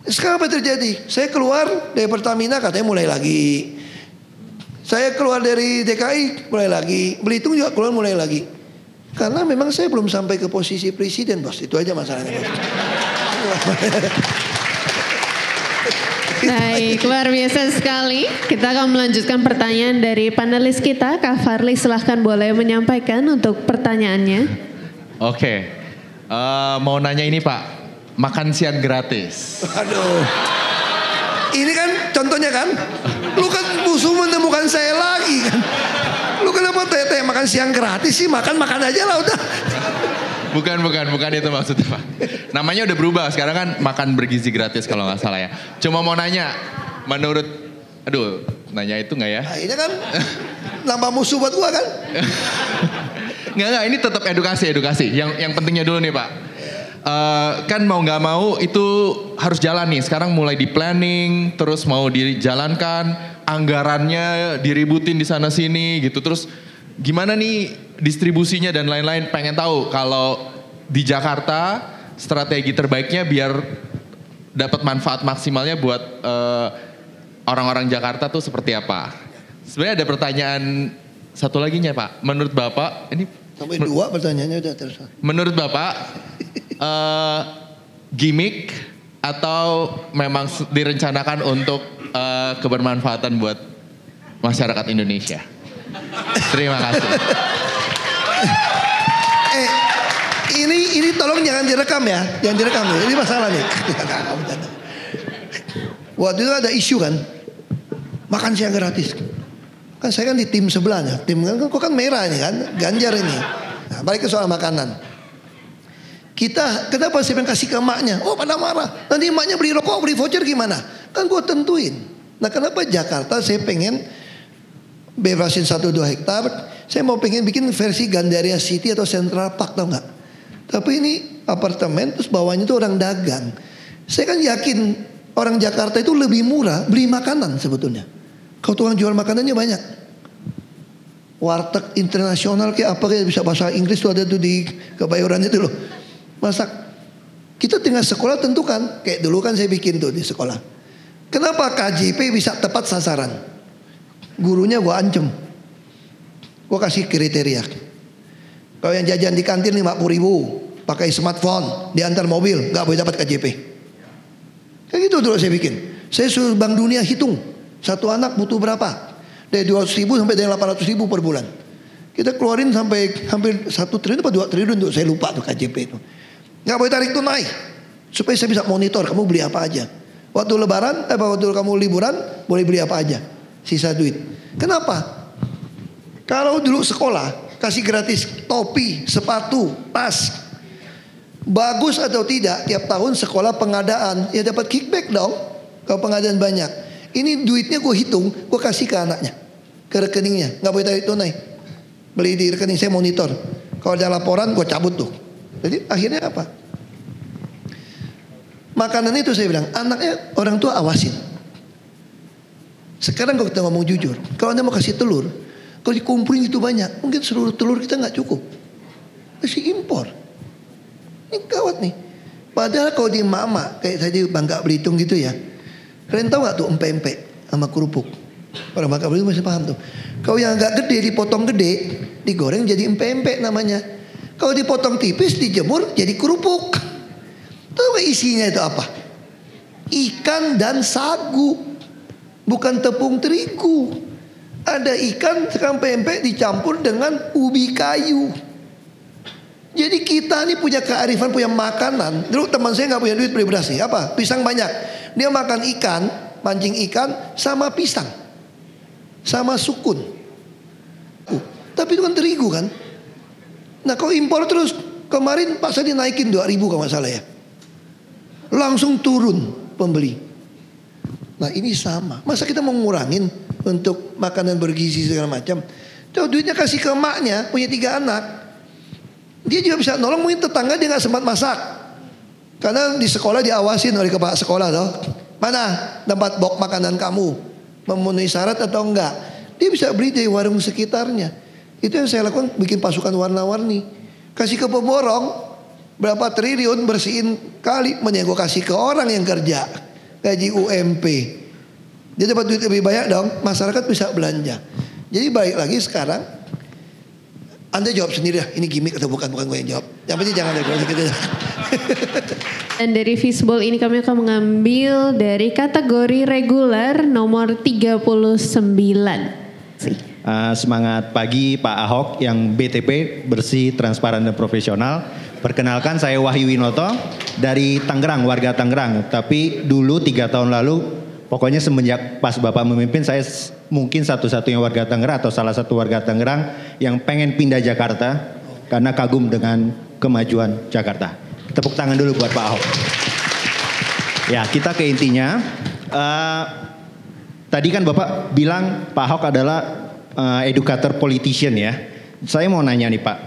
Sekarang apa terjadi? Saya keluar dari Pertamina katanya mulai lagi. Saya keluar dari DKI mulai lagi. Belitung juga keluar mulai lagi. Karena memang saya belum sampai ke posisi presiden, bos. Itu aja masalahnya, bos. Baik, luar biasa sekali. Kita akan melanjutkan pertanyaan dari panelis kita. Kak Farli silahkan boleh menyampaikan untuk pertanyaannya. Oke, mau nanya ini Pak, makan siang gratis. Aduh, ini kan contohnya kan, lu kan musuh menemukan saya lagi kan. Lu kenapa tanya makan siang gratis sih, makan aja lah udah. Bukan itu maksudnya Pak. Namanya udah berubah, sekarang kan makan bergizi gratis kalau nggak salah ya. Cuma mau nanya, menurut, nanya itu nggak ya? Nah, ini kan nambah musuh buat gua kan? Nggak, ini tetap edukasi. Yang pentingnya dulu nih Pak. Kan mau nggak mau itu harus jalan nih. Sekarang mulai di planning, terus mau dijalankan, anggarannya diributin di sana sini gitu. Terus gimana nih distribusinya dan lain-lain? Pengen tahu kalau di Jakarta strategi terbaiknya biar dapat manfaat maksimalnya buat orang-orang Jakarta tuh seperti apa? Sebenarnya ada pertanyaan satu lagi nya Pak. Menurut Bapak ini sampai 2 pertanyaannya udah terus. Menurut Bapak gimmick atau memang direncanakan untuk kebermanfaatan buat masyarakat Indonesia? Terima kasih. Ini tolong jangan direkam ya, jangan direkam ya. Ini masalah nih. Waktu itu ada isu kan, makan siang gratis. Kan saya kan di tim sebelahnya, tim kan kok kan merah ini kan, Ganjar ini. Nah, balik ke soal makanan. Kita kenapa saya pengen kasih ke emaknya? Oh pada marah. Nanti emaknya beli rokok, beli voucher gimana? Kan gue tentuin. Nah kenapa Jakarta saya pengen bebasin 1-2 hektar. Saya mau pengen bikin versi Gandaria City atau Central Park, tau gak? Tapi ini apartemen terus bawahnya itu orang dagang. Saya kan yakin orang Jakarta itu lebih murah beli makanan sebetulnya. Kalau tukang jual makanannya banyak. Warteg internasional kayak apa kayak bisa bahasa Inggris tuh ada tuh di Kebayoran itu loh. Masak. Kita tinggal sekolah tentukan. Kayak dulu kan saya bikin tuh di sekolah. Kenapa KJP bisa tepat sasaran? Gurunya gue ancam. Gue kasih kriteria. Kalau yang jajan di kantin 50.000, pakai smartphone, diantar mobil, gak boleh dapat KJP. Kayak gitu dulu saya bikin. Saya suruh Bank Dunia hitung, satu anak butuh berapa. Dari 200.000 sampai dari 800.000 per bulan. Kita keluarin sampai hampir 1 triliun atau 2 triliun tuh, saya lupa tuh KJP itu. Gak boleh tarik tunai. Supaya saya bisa monitor kamu beli apa aja. Waktu lebaran, waktu kamu liburan, boleh beli apa aja. Sisa duit. Kenapa? Kalau dulu sekolah kasih gratis topi, sepatu, tas. Bagus atau tidak, tiap tahun sekolah pengadaan, ya dapat kickback dong. Kalau pengadaan banyak. Ini duitnya gue hitung, gue kasih ke anaknya, ke rekeningnya. Gak boleh tarik tunai. Beli di rekening, saya monitor. Kalau ada laporan, gue cabut tuh. Jadi akhirnya apa? Makanan itu saya bilang, anaknya orang tua awasin. Sekarang kalau kita ngomong jujur, kalau anda mau kasih telur, kalau dikumpulin itu banyak, mungkin seluruh telur kita nggak cukup, masih impor. Ini gawat nih. Padahal kalau di mama kayak tadi Bangka Belitung gitu ya, kalian tahu nggak tuh empek-empek sama kerupuk? Orang Bangka Belitung masih paham tuh. Kalau yang agak gede dipotong gede, digoreng jadi empek-empek namanya. Kalau dipotong tipis dijemur jadi kerupuk. Tahu nggak isinya itu apa? Ikan dan sagu. Bukan tepung terigu. Ada ikan sekarang pempek dicampur dengan ubi kayu. Jadi kita nih punya kearifan, punya makanan. Dulu teman saya nggak punya duit beli beras nih. Apa? Pisang banyak. Dia makan ikan, mancing ikan sama pisang, sama sukun. Tapi itu kan terigu kan. Nah kalau impor terus, kemarin Pak Sadi naikin 2.000 kalau nggak salah ya. Langsung turun pembeli. Nah ini sama. Masa kita mau ngurangin untuk makanan bergizi segala macam? Tuh duitnya kasih ke emaknya, punya 3 anak. Dia juga bisa nolong, mungkin tetangga dia nggak sempat masak. Karena di sekolah diawasin oleh kepala sekolah toh. Mana tempat box makanan kamu, memenuhi syarat atau enggak? Dia bisa beli dari warung sekitarnya. Itu yang saya lakukan, bikin pasukan warna-warni. Kasih ke peborong, berapa triliun bersihin kali, mending gue kasih ke orang yang kerja. Gaji UMP. Dia dapat duit lebih banyak dong, masyarakat bisa belanja. Jadi balik lagi sekarang, Anda jawab sendiri lah, ini gimmick atau bukan gue yang jawab. Yang penting jangan dari gitu. Dan dari fishbowl ini kami akan mengambil dari kategori reguler nomor 39. Semangat pagi Pak Ahok yang BTP, bersih, transparan dan profesional. Perkenalkan saya Wahyu Winoto dari Tangerang, warga Tangerang. Tapi dulu 3 tahun lalu, pokoknya semenjak pas Bapak memimpin, saya mungkin satu-satunya warga Tangerang atau salah satu warga Tangerang yang pengen pindah Jakarta karena kagum dengan kemajuan Jakarta. Tepuk tangan dulu buat Pak Ahok. Ya, kita ke intinya. Tadi kan Bapak bilang Pak Ahok adalah educator politician ya. Saya mau nanya nih Pak.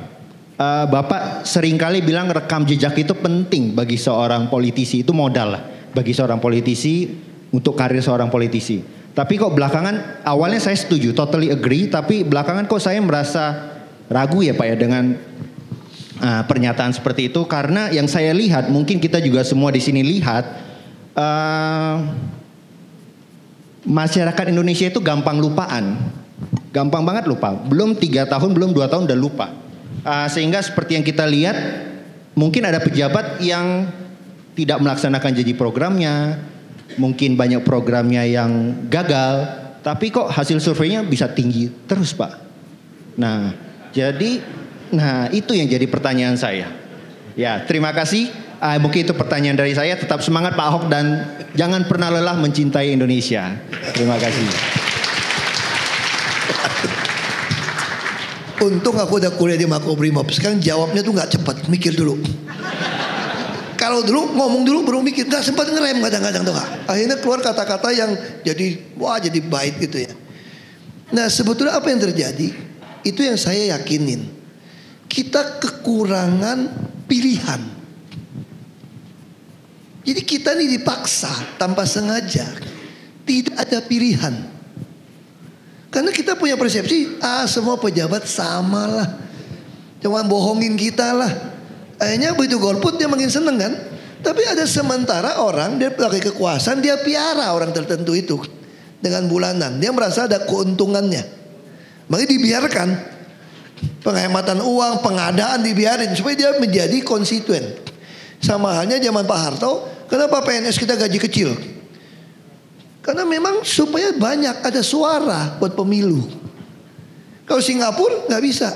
Bapak seringkali bilang rekam jejak itu penting bagi seorang politisi, itu modal lah bagi seorang politisi untuk karir seorang politisi. Tapi kok belakangan, awalnya saya setuju, totally agree, tapi belakangan kok saya merasa ragu ya Pak ya dengan pernyataan seperti itu, karena yang saya lihat, mungkin kita juga semua di sini lihat, masyarakat Indonesia itu gampang lupaan, gampang banget lupa. Belum 3 tahun, belum 2 tahun udah lupa. Sehingga seperti yang kita lihat, mungkin ada pejabat yang tidak melaksanakan janji programnya, mungkin banyak programnya yang gagal, tapi kok hasil surveinya bisa tinggi terus Pak. Nah, itu yang jadi pertanyaan saya. Ya, terima kasih. Mungkin itu pertanyaan dari saya. Tetap semangat Pak Ahok dan jangan pernah lelah mencintai Indonesia. Terima kasih. Untung aku udah kuliah di Makobrimob. Sekarang jawabnya tuh nggak cepat, mikir dulu. Kalau dulu ngomong dulu baru mikir, nggak sempat ngerem kadang-kadang tuh nggak. Akhirnya keluar kata-kata yang jadi baik gitu ya. Nah sebetulnya apa yang terjadi? Itu yang saya yakinin. Kita kekurangan pilihan. Jadi kita nih dipaksa tanpa sengaja, tidak ada pilihan. Karena kita punya persepsi, semua pejabat sama lah. Cuma bohongin kita lah. Akhirnya begitu golput dia makin seneng kan. Tapi ada sementara orang, dia pakai kekuasaan, dia piara orang tertentu itu. Dengan bulanan, dia merasa ada keuntungannya. Makanya dibiarkan. Penghematan uang, pengadaan dibiarin. Supaya dia menjadi konstituen. Sama halnya zaman Pak Harto, kenapa PNS kita gaji kecil? Karena memang supaya banyak ada suara buat pemilu. Kalau Singapura nggak bisa.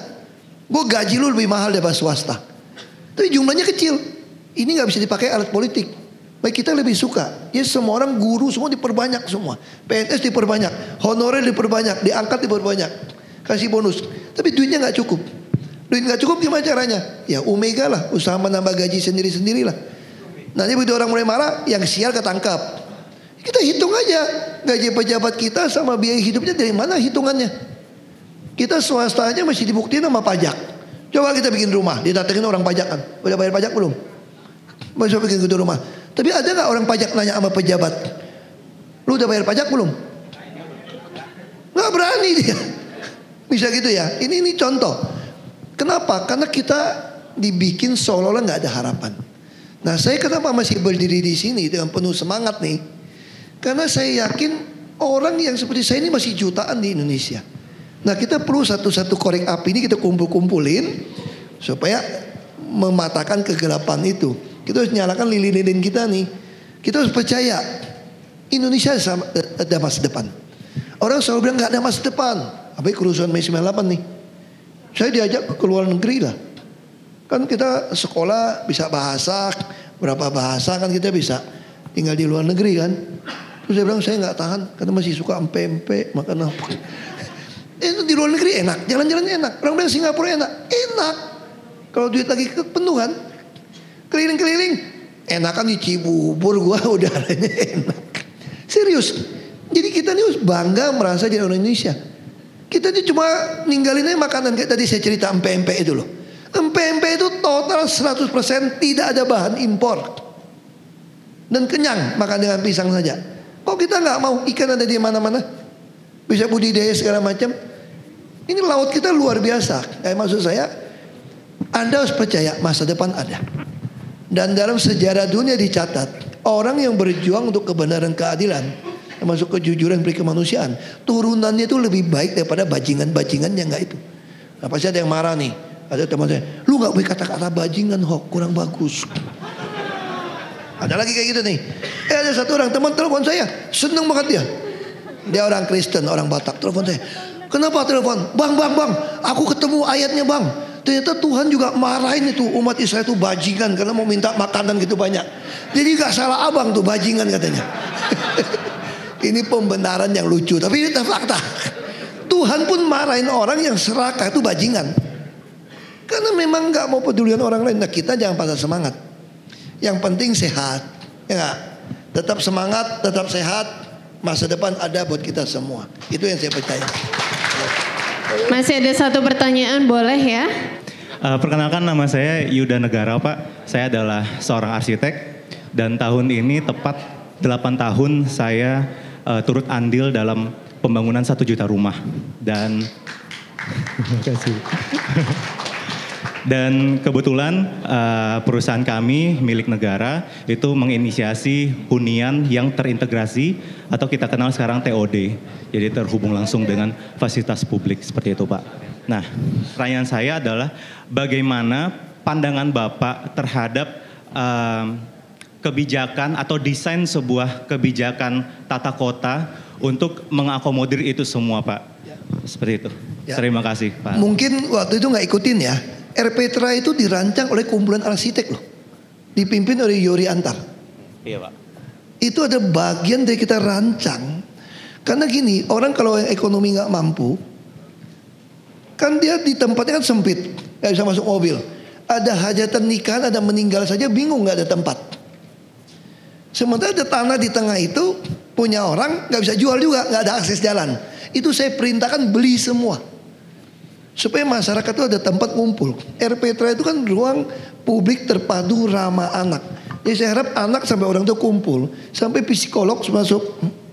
Gue gaji lu lebih mahal daripada swasta. Tapi jumlahnya kecil. Ini nggak bisa dipakai alat politik. Baik kita lebih suka. Ya semua orang guru semua diperbanyak semua. PNS diperbanyak. Honorer diperbanyak. Diangkat diperbanyak. Kasih bonus. Tapi duitnya nggak cukup. Duit nggak cukup gimana caranya? Ya Omega lah. Usaha menambah gaji sendiri-sendiri lah. Nanti begitu orang mulai marah, yang sial ketangkap. Kita hitung aja gaji pejabat kita sama biaya hidupnya dari mana hitungannya. Kita swasta aja masih dibuktiin sama pajak. Coba kita bikin rumah, didatengin orang pajak kan. Udah bayar pajak belum? Masih bikin gitu rumah. Tapi ada gak orang pajak nanya sama pejabat, lu udah bayar pajak belum? Gak berani dia. Bisa gitu ya. Ini contoh. Kenapa? Karena kita dibikin seolah-olah gak ada harapan. Nah saya kenapa masih berdiri di sini dengan penuh semangat nih? Karena saya yakin orang yang seperti saya ini masih jutaan di Indonesia. Nah kita perlu satu-satu korek api ini kita kumpul-kumpulin supaya mematahkan kegelapan itu. Kita harus nyalakan lilin-lilin kita nih. Kita harus percaya Indonesia ada masa depan. Orang selalu bilang gak ada masa depan. Apalagi kerusuhan Mei 98 nih. Saya diajak ke luar negeri lah. Kan kita sekolah bisa bahasa, berapa bahasa kan kita bisa. Tinggal di luar negeri kan. Terus saya bilang saya nggak tahan karena masih suka empek-empek makan apa. Itu di luar negeri enak, jalan-jalan enak. Orang bilang Singapura enak. Kalau duit lagi penuh kan, keliling-keliling, enak kan di Cibubur gua udaranya enak. Serius. Jadi kita ini bangga merasa jadi orang Indonesia. Kita ini cuma ninggalin aja makanan kayak tadi saya cerita empek-empek itu loh. Empek-empek itu total 100% tidak ada bahan impor. Dan kenyang makan dengan pisang saja. Kok kita nggak mau? Ikan ada di mana-mana, bisa budidaya segala macam. Ini laut kita luar biasa. Maksud saya, Anda harus percaya masa depan ada. Dan dalam sejarah dunia dicatat, orang yang berjuang untuk kebenaran keadilan, termasuk kejujuran berkemanusiaan, turunannya itu lebih baik daripada bajingan-bajingan yang nggak itu. Nah, pasti ada yang marah nih. Ada teman saya, lu nggak boleh kata-kata bajingan, Hok, kurang bagus. Ada lagi kayak gitu nih. Ada satu orang teman telepon saya, seneng banget dia. Dia orang Kristen, orang Batak, telepon saya. Kenapa telepon? Bang, aku ketemu ayatnya bang. Ternyata Tuhan juga marahin itu umat Israel itu bajingan karena mau minta makanan gitu banyak. Jadi gak salah abang tuh bajingan katanya. Ini pembenaran yang lucu, tapi itu fakta. Tuhan pun marahin orang yang serakah itu bajingan. Karena memang gak mau pedulian orang lain. Nah kita jangan patah semangat. Yang penting sehat, ya gak? Tetap semangat, tetap sehat. Masa depan ada buat kita semua. Itu yang saya percaya. Masih ada satu pertanyaan, boleh ya? Perkenalkan, nama saya Yuda Negara, Pak. Saya adalah seorang arsitek. Dan tahun ini tepat 8 tahun saya turut andil dalam pembangunan 1 juta rumah. Dan terima kasih. Dan kebetulan perusahaan kami milik negara itu menginisiasi hunian yang terintegrasi atau kita kenal sekarang TOD. Jadi terhubung langsung dengan fasilitas publik seperti itu, Pak. Nah, pertanyaan saya adalah bagaimana pandangan Bapak terhadap kebijakan atau desain sebuah kebijakan tata kota untuk mengakomodir itu semua, Pak. Seperti itu. Ya. Terima kasih, Pak. Mungkin waktu itu nggak ikutin ya. RPTRA itu dirancang oleh kumpulan arsitek loh. Dipimpin oleh Yori Antar. Iya, Pak. Itu ada bagian dari kita rancang. Karena gini, orang kalau yang ekonomi nggak mampu, kan dia di tempatnya kan sempit, nggak bisa masuk mobil. Ada hajatan nikahan, ada meninggal saja bingung nggak ada tempat. Sementara ada tanah di tengah itu punya orang nggak bisa jual juga, nggak ada akses jalan. Itu saya perintahkan beli semua. Supaya masyarakat itu ada tempat ngumpul. RPTRA itu kan ruang publik terpadu ramah anak. Jadi saya harap anak sampai orang tua kumpul, sampai psikolog masuk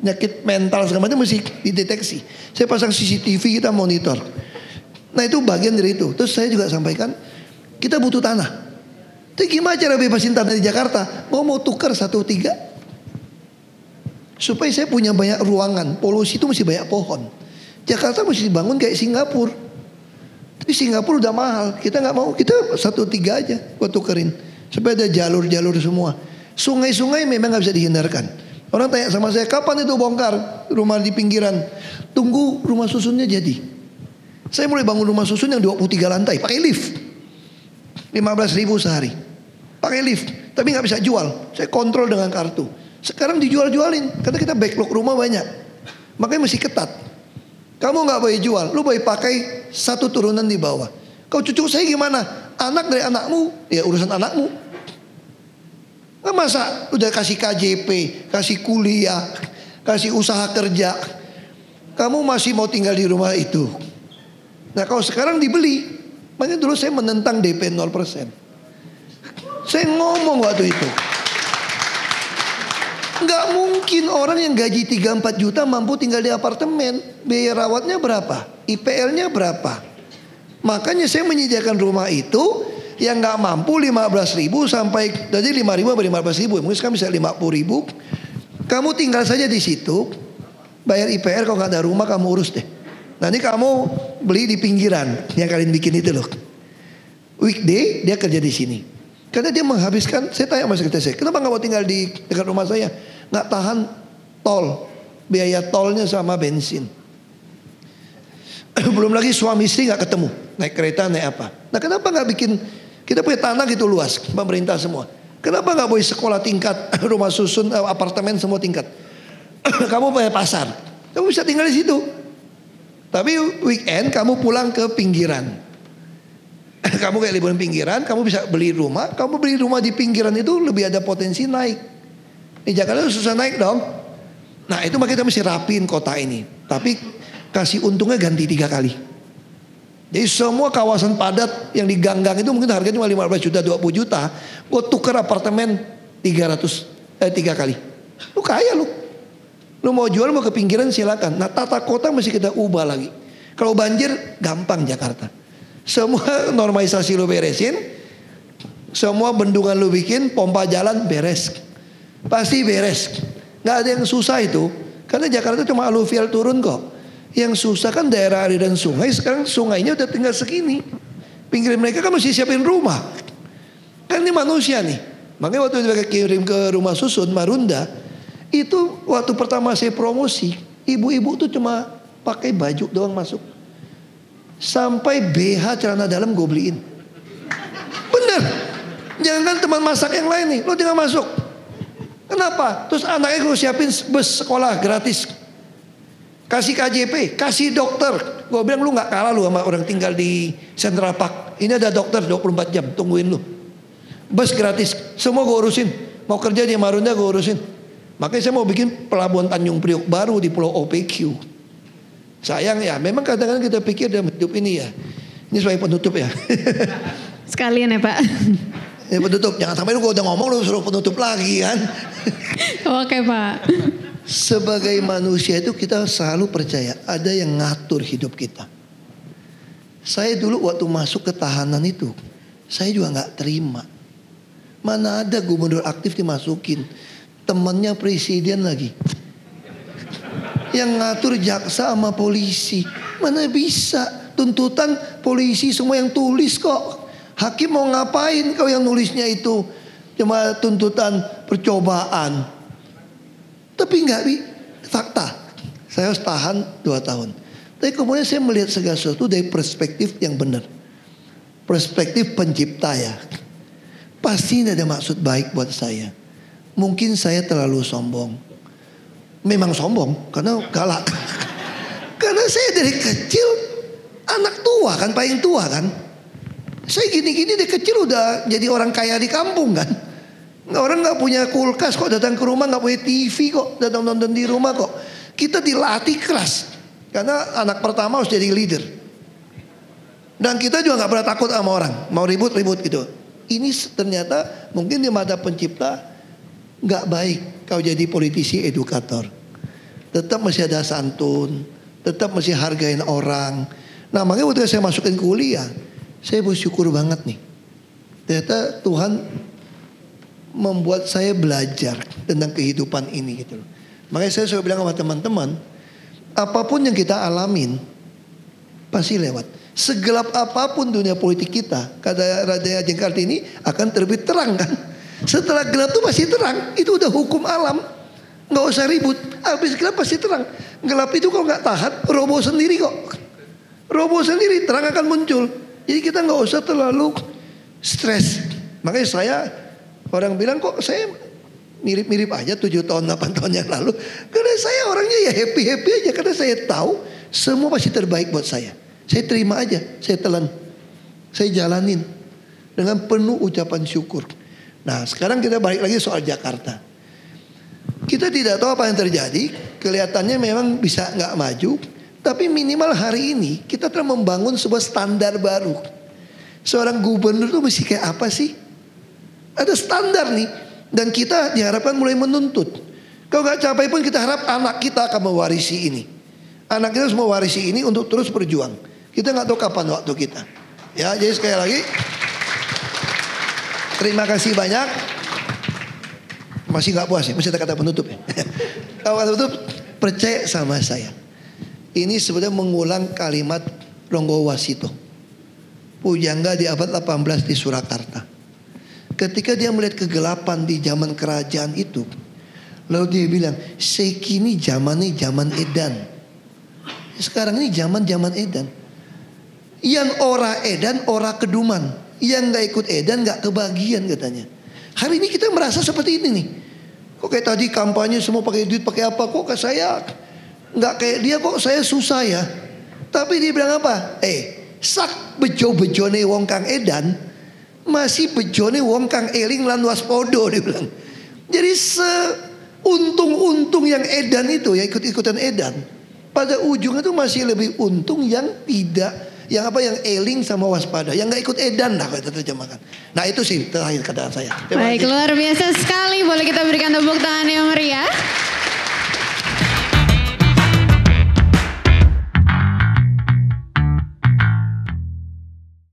penyakit mental segala macam mesti dideteksi. Saya pasang CCTV, kita monitor. Nah itu bagian dari itu. Terus saya juga sampaikan kita butuh tanah. Tapi gimana cara bebasin tanah di Jakarta? Mau tukar 1/3. Supaya saya punya banyak ruangan. Polusi itu mesti banyak pohon. Jakarta mesti dibangun kayak Singapura. Tapi Singapura udah mahal, kita nggak mau, kita 1/3 aja buat tukerin. Supaya ada jalur-jalur semua. Sungai-sungai memang nggak bisa dihindarkan. Orang tanya sama saya, kapan itu bongkar rumah di pinggiran? Tunggu rumah susunnya jadi. Saya mulai bangun rumah susun yang 23 lantai, pakai lift. 15.000 sehari. Pakai lift, tapi nggak bisa jual. Saya kontrol dengan kartu. Sekarang dijual-jualin, karena kita backlog rumah banyak. Makanya mesti ketat. Kamu nggak boleh jual, lu boleh pakai 1 turunan di bawah. Kau cucu saya gimana? Anak dari anakmu, ya urusan anakmu. Nggak masa udah kasih KJP, kasih kuliah, kasih usaha kerja, kamu masih mau tinggal di rumah itu. Nah kalau sekarang dibeli, makanya dulu saya menentang DP 0%. Saya ngomong waktu itu. Nggak mungkin orang yang gaji 3-4 juta mampu tinggal di apartemen. Biaya rawatnya berapa? IPL-nya berapa? Makanya saya menyediakan rumah itu yang nggak mampu 15.000 sampai dari 5.000 sampai 15.000. Mungkin sekarang bisa 50.000. Kamu tinggal saja di situ, bayar IPL. Kalau nggak ada rumah kamu urus deh. Nanti kamu beli di pinggiran yang kalian bikin itu loh. Weekday dia kerja di sini. Karena dia menghabiskan, saya tanya sama sekretari saya, kenapa nggak mau tinggal di dekat rumah saya? Nggak tahan tol, biaya tolnya sama bensin. Belum lagi suami istri nggak ketemu, naik kereta naik apa? Nah kenapa nggak bikin Kita punya tanah gitu luas, pemerintah semua. Kenapa nggak boleh sekolah tingkat, rumah susun, apartemen semua tingkat? Kamu punya pasar, kamu bisa tinggal di situ. Tapi weekend kamu pulang ke pinggiran. Kamu kayak liburan pinggiran, kamu bisa beli rumah. Kamu beli rumah di pinggiran itu lebih ada potensi naik. Di Jakarta susah naik dong. Nah itu makanya kita mesti rapiin kota ini. Tapi kasih untungnya ganti 3 kali. Jadi semua kawasan padat yang di gang-gang itu mungkin harganya cuma 15 juta, 20 juta. Gue tuker apartemen 3 kali. Lu kaya lu. Lu mau jual mau ke pinggiran silakan. Nah tata kota mesti kita ubah lagi. Kalau banjir gampang Jakarta. Semua normalisasi lu beresin. Semua bendungan lu bikin, pompa jalan beres. Pasti beres. Gak ada yang susah itu. Karena Jakarta cuma aluvial turun kok. Yang susah kan daerah aliran sungai. Sekarang sungainya udah tinggal segini. Pinggir mereka kan mesti siapin rumah. Kan ini manusia nih. Makanya waktu mereka kirim ke rumah susun Marunda, itu waktu pertama saya promosi, ibu-ibu tuh cuma pakai baju doang masuk. Sampai BH celana dalam gue beliin. Bener. Jangan kan teman masak yang lain nih, lo tinggal masuk. Kenapa? Terus anaknya gue siapin bus sekolah gratis. Kasih KJP, kasih dokter. Gue bilang lu gak kalah lu sama orang tinggal di Central Park. Ini ada dokter 24 jam, tungguin lu. Bus gratis, semua gue urusin. Mau kerja di Marunda gue urusin. Makanya saya mau bikin pelabuhan Tanjung Priok baru di Pulau OPQ. Sayang ya, memang kadang-kadang kita pikir dalam hidup ini ya. Ini sebagai penutup ya. Sekalian ya Pak. Ini penutup, jangan sampai lu udah ngomong lu suruh penutup lagi kan. Oke Pak. Sebagai manusia itu kita selalu percaya ada yang ngatur hidup kita. Saya dulu waktu masuk ke tahanan itu, saya juga gak terima. Mana ada gubernur aktif dimasukin, temannya presiden lagi. Yang ngatur jaksa sama polisi. Mana bisa, tuntutan polisi semua yang tulis kok. Hakim mau ngapain kalau yang nulisnya itu cuma tuntutan percobaan. Tapi enggak fakta. Saya harus tahan 2 tahun. Tapi kemudian saya melihat segala sesuatu dari perspektif yang benar. Perspektif pencipta ya. Pasti ada maksud baik buat saya. Mungkin saya terlalu sombong. Memang sombong karena galak. Karena saya dari kecil anak tua kan, paling tua kan. Saya gini-gini dari kecil udah jadi orang kaya di kampung kan. Orang gak punya kulkas kok datang ke rumah, gak punya TV kok datang nonton di rumah kok. Kita dilatih keras karena anak pertama harus jadi leader. Dan kita juga gak pernah takut sama orang, mau ribut-ribut gitu. Ini ternyata mungkin di mata pencipta gak baik kalau jadi politisi edukator. Tetap masih ada santun, tetap masih hargain orang. Nah makanya waktu saya masukin kuliah, saya bersyukur banget nih. Ternyata Tuhan membuat saya belajar tentang kehidupan ini gitu loh. Makanya saya selalu bilang sama teman-teman, apapun yang kita alamin pasti lewat. Segelap apapun dunia politik kita, kata Raja Ajeng Kartini, akan terbit terang kan. Setelah gelap itu pasti terang. Itu udah hukum alam. Nggak usah ribut. Habis gelap pasti terang. Gelap itu kalau nggak tahan, roboh sendiri kok. Roboh sendiri, terang akan muncul. Jadi kita nggak usah terlalu stres. Makanya saya, orang bilang kok saya mirip-mirip aja 7 tahun 8 tahun yang lalu. Karena saya orangnya ya happy-happy aja. Karena saya tahu semua pasti terbaik buat saya. Saya terima aja, saya telan. Saya jalanin dengan penuh ucapan syukur. Nah sekarang kita balik lagi soal Jakarta. Kita tidak tahu apa yang terjadi. Kelihatannya memang bisa gak maju. Tapi minimal hari ini kita telah membangun sebuah standar baru. Seorang gubernur itu mesti kayak apa sih? Ada standar nih. Dan kita diharapkan mulai menuntut. Kalau gak capai pun kita harap anak kita akan mewarisi ini. Anak kita harus mewarisi ini untuk terus berjuang. Kita gak tahu kapan waktu kita. Ya, jadi sekali lagi terima kasih banyak. Masih gak puas ya, masih ada kata penutup ya. Kalau kata penutup, percaya sama saya. Ini sebenarnya mengulang kalimat Ronggo Wasito, pujangga di abad 18 di Surakarta. Ketika dia melihat kegelapan di zaman kerajaan itu, lalu dia bilang, sekini zamannya zaman edan. Sekarang ini zaman edan. Yang ora edan, ora keduman. yang nggak ikut edan nggak kebagian katanya. Hari ini kita merasa seperti ini nih. Kok kayak tadi kampanye semua pakai duit pakai apa? Kok saya nggak kayak dia, kok saya susah ya. Tapi dia bilang apa? Sak bejo-bejone wong kang edan masih bejone wong kang eling lan waspodo, dia bilang. Jadi seuntung-untung yang edan itu ya ikut-ikutan edan, pada ujungnya itu masih lebih untung yang tidak, yang eling sama waspada, yang nggak ikut edan lah kalau kita terjemahkan. Nah itu sih terakhir kata saya. Baik, luar biasa sekali. Boleh kita berikan tepuk tangan yang meriah.